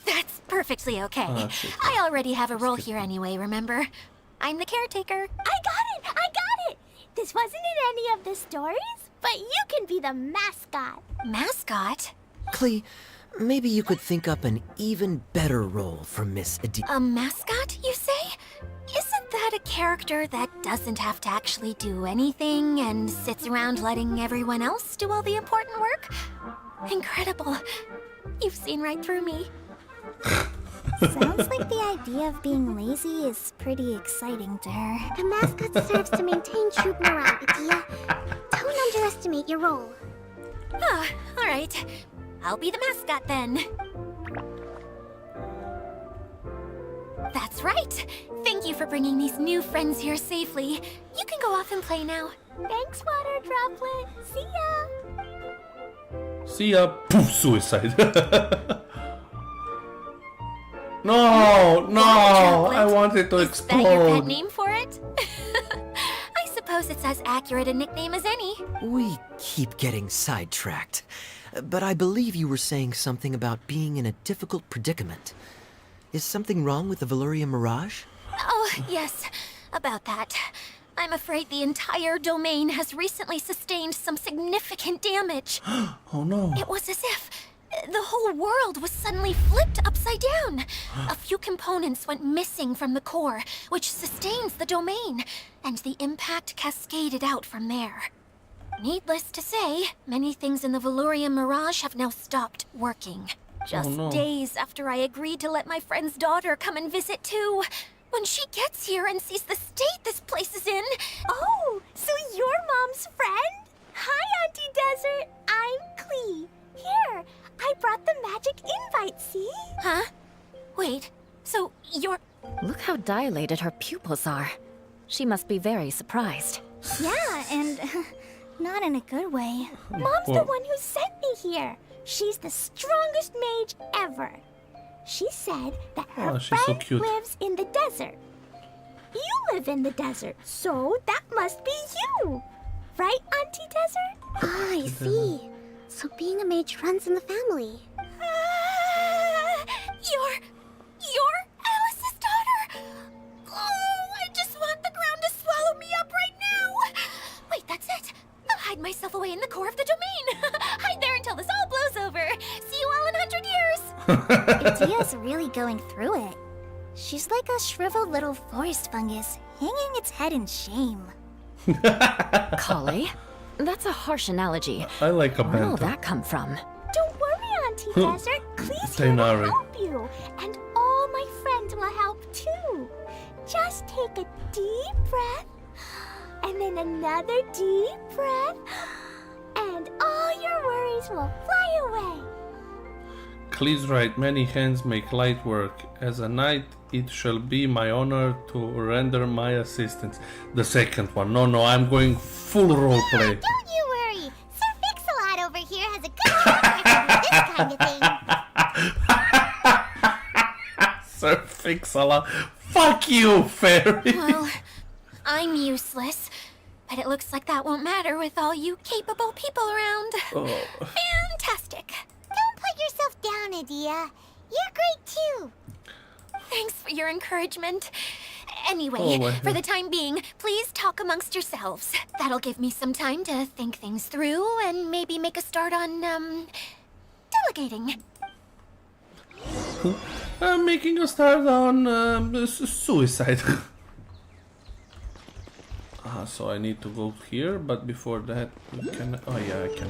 That's perfectly okay. that's it. I already have a role here anyway, remember? I'm the caretaker. I got it! This wasn't in any of the stories, but you can be the mascot. Mascot? Klee, maybe you could think up an even better role for Miss Adi. A mascot, you say? Isn't that a character that doesn't have to actually do anything and sits around letting everyone else do all the important work? Incredible. You've seen right through me. Sounds like the idea of being lazy is pretty exciting to her. The mascot serves to maintain troop morale, Adia. Don't underestimate your role. Ah, all right. I'll be the mascot then. That's right. Thank you for bringing these new friends here safely. You can go off and play now. Thanks, Water Droplet. See ya. See ya. Poof, suicide. No, no, I wanted to Is that your pet explode. name for it? I suppose it's as accurate a nickname as any. We keep getting sidetracked. But I believe you were saying something about being in a difficult predicament. Is something wrong with the Valyria Mirage? Oh, yes, about that. I'm afraid the entire domain has recently sustained some significant damage. Oh no. It was as if the whole world was suddenly flipped upside down. A few components went missing from the core, which sustains the domain, and the impact cascaded out from there. Needless to say, many things in the Valyria Mirage have now stopped working. Just no. days after I agreed to let my friend's daughter come and visit too. When she gets here and sees the state this place is in... Oh, so you're Mom's friend? Hi, Auntie Desert. I'm Klee. Here, I brought the magic invite, see? Huh? Wait, so you're... Look how dilated her pupils are. She must be very surprised. Yeah, and not in a good way. Mom's the Well- one who sent me here. She's the strongest mage ever. She said that her Oh, she's so friend cute. lives in the desert. You live in the desert, so that must be you. Right, Auntie Desert? Ah, I see. So being a mage runs in the family. You're Alice's daughter! Oh, I just want the ground to swallow me up right now! Wait, that's it! I'll hide myself away in the core of the domain! Hide there until this all blows over! See you all in 100 years! Adia's really going through it. She's like a shriveled little forest fungus, hanging its head in shame. Kali? That's a harsh analogy. I like a Where'd all banter. that come from? Don't worry, Auntie Desert. Klee's here to Tainari. help you. And all my friends will help too. Just take a deep breath. And then another deep breath. And all your worries will fly away. Klee's right, many hands make light work. As a knight, it shall be my honor to render my assistance. The second one. No, I'm going full roleplay. Don't you worry. Sir Fix-a-Lot over here has a good track record with this kind of thing. Sir Fix-a-Lot. Fuck you, fairy. Well, I'm useless. But it looks like that won't matter with all you capable people around. Oh. Fantastic. Don't put yourself down, Adia. You're great too. Thanks for your encouragement. Anyway, Oh, my for the time being, please talk amongst yourselves. That'll give me some time to think things through and maybe make a start on, delegating. I'm making a start on suicide. So I need to go here, but before that, can... Oh yeah, I can.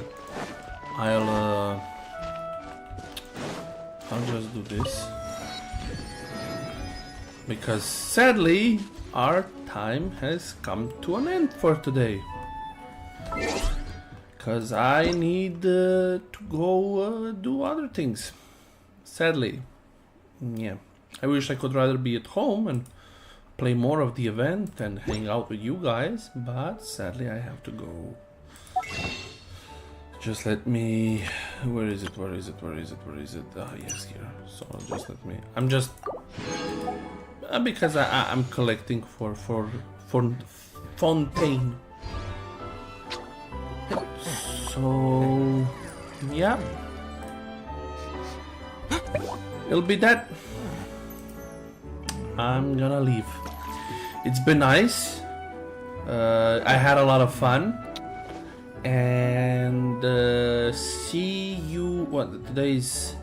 I'll just do this. Because sadly, our time has come to an end for today. Because I need to go do other things. Sadly. Yeah. I wish I could rather be at home and play more of the event and hang out with you guys, but sadly I have to go. Just let me. Where is it? Where is it? Where is it? Where is it? Ah, yes, here. So just let me. I'm just because I'm collecting for Fontaine. So yeah, it'll be that. I'm gonna leave. It's been nice. I had a lot of fun. And see you. What today's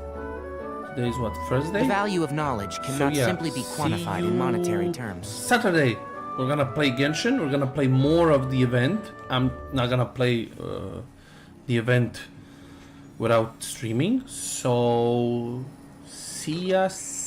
what, Thursday? The value of knowledge cannot simply be quantified in monetary terms. Saturday, we're gonna play Genshin. We're gonna play more of the event. I'm not gonna play the event without streaming. So see ya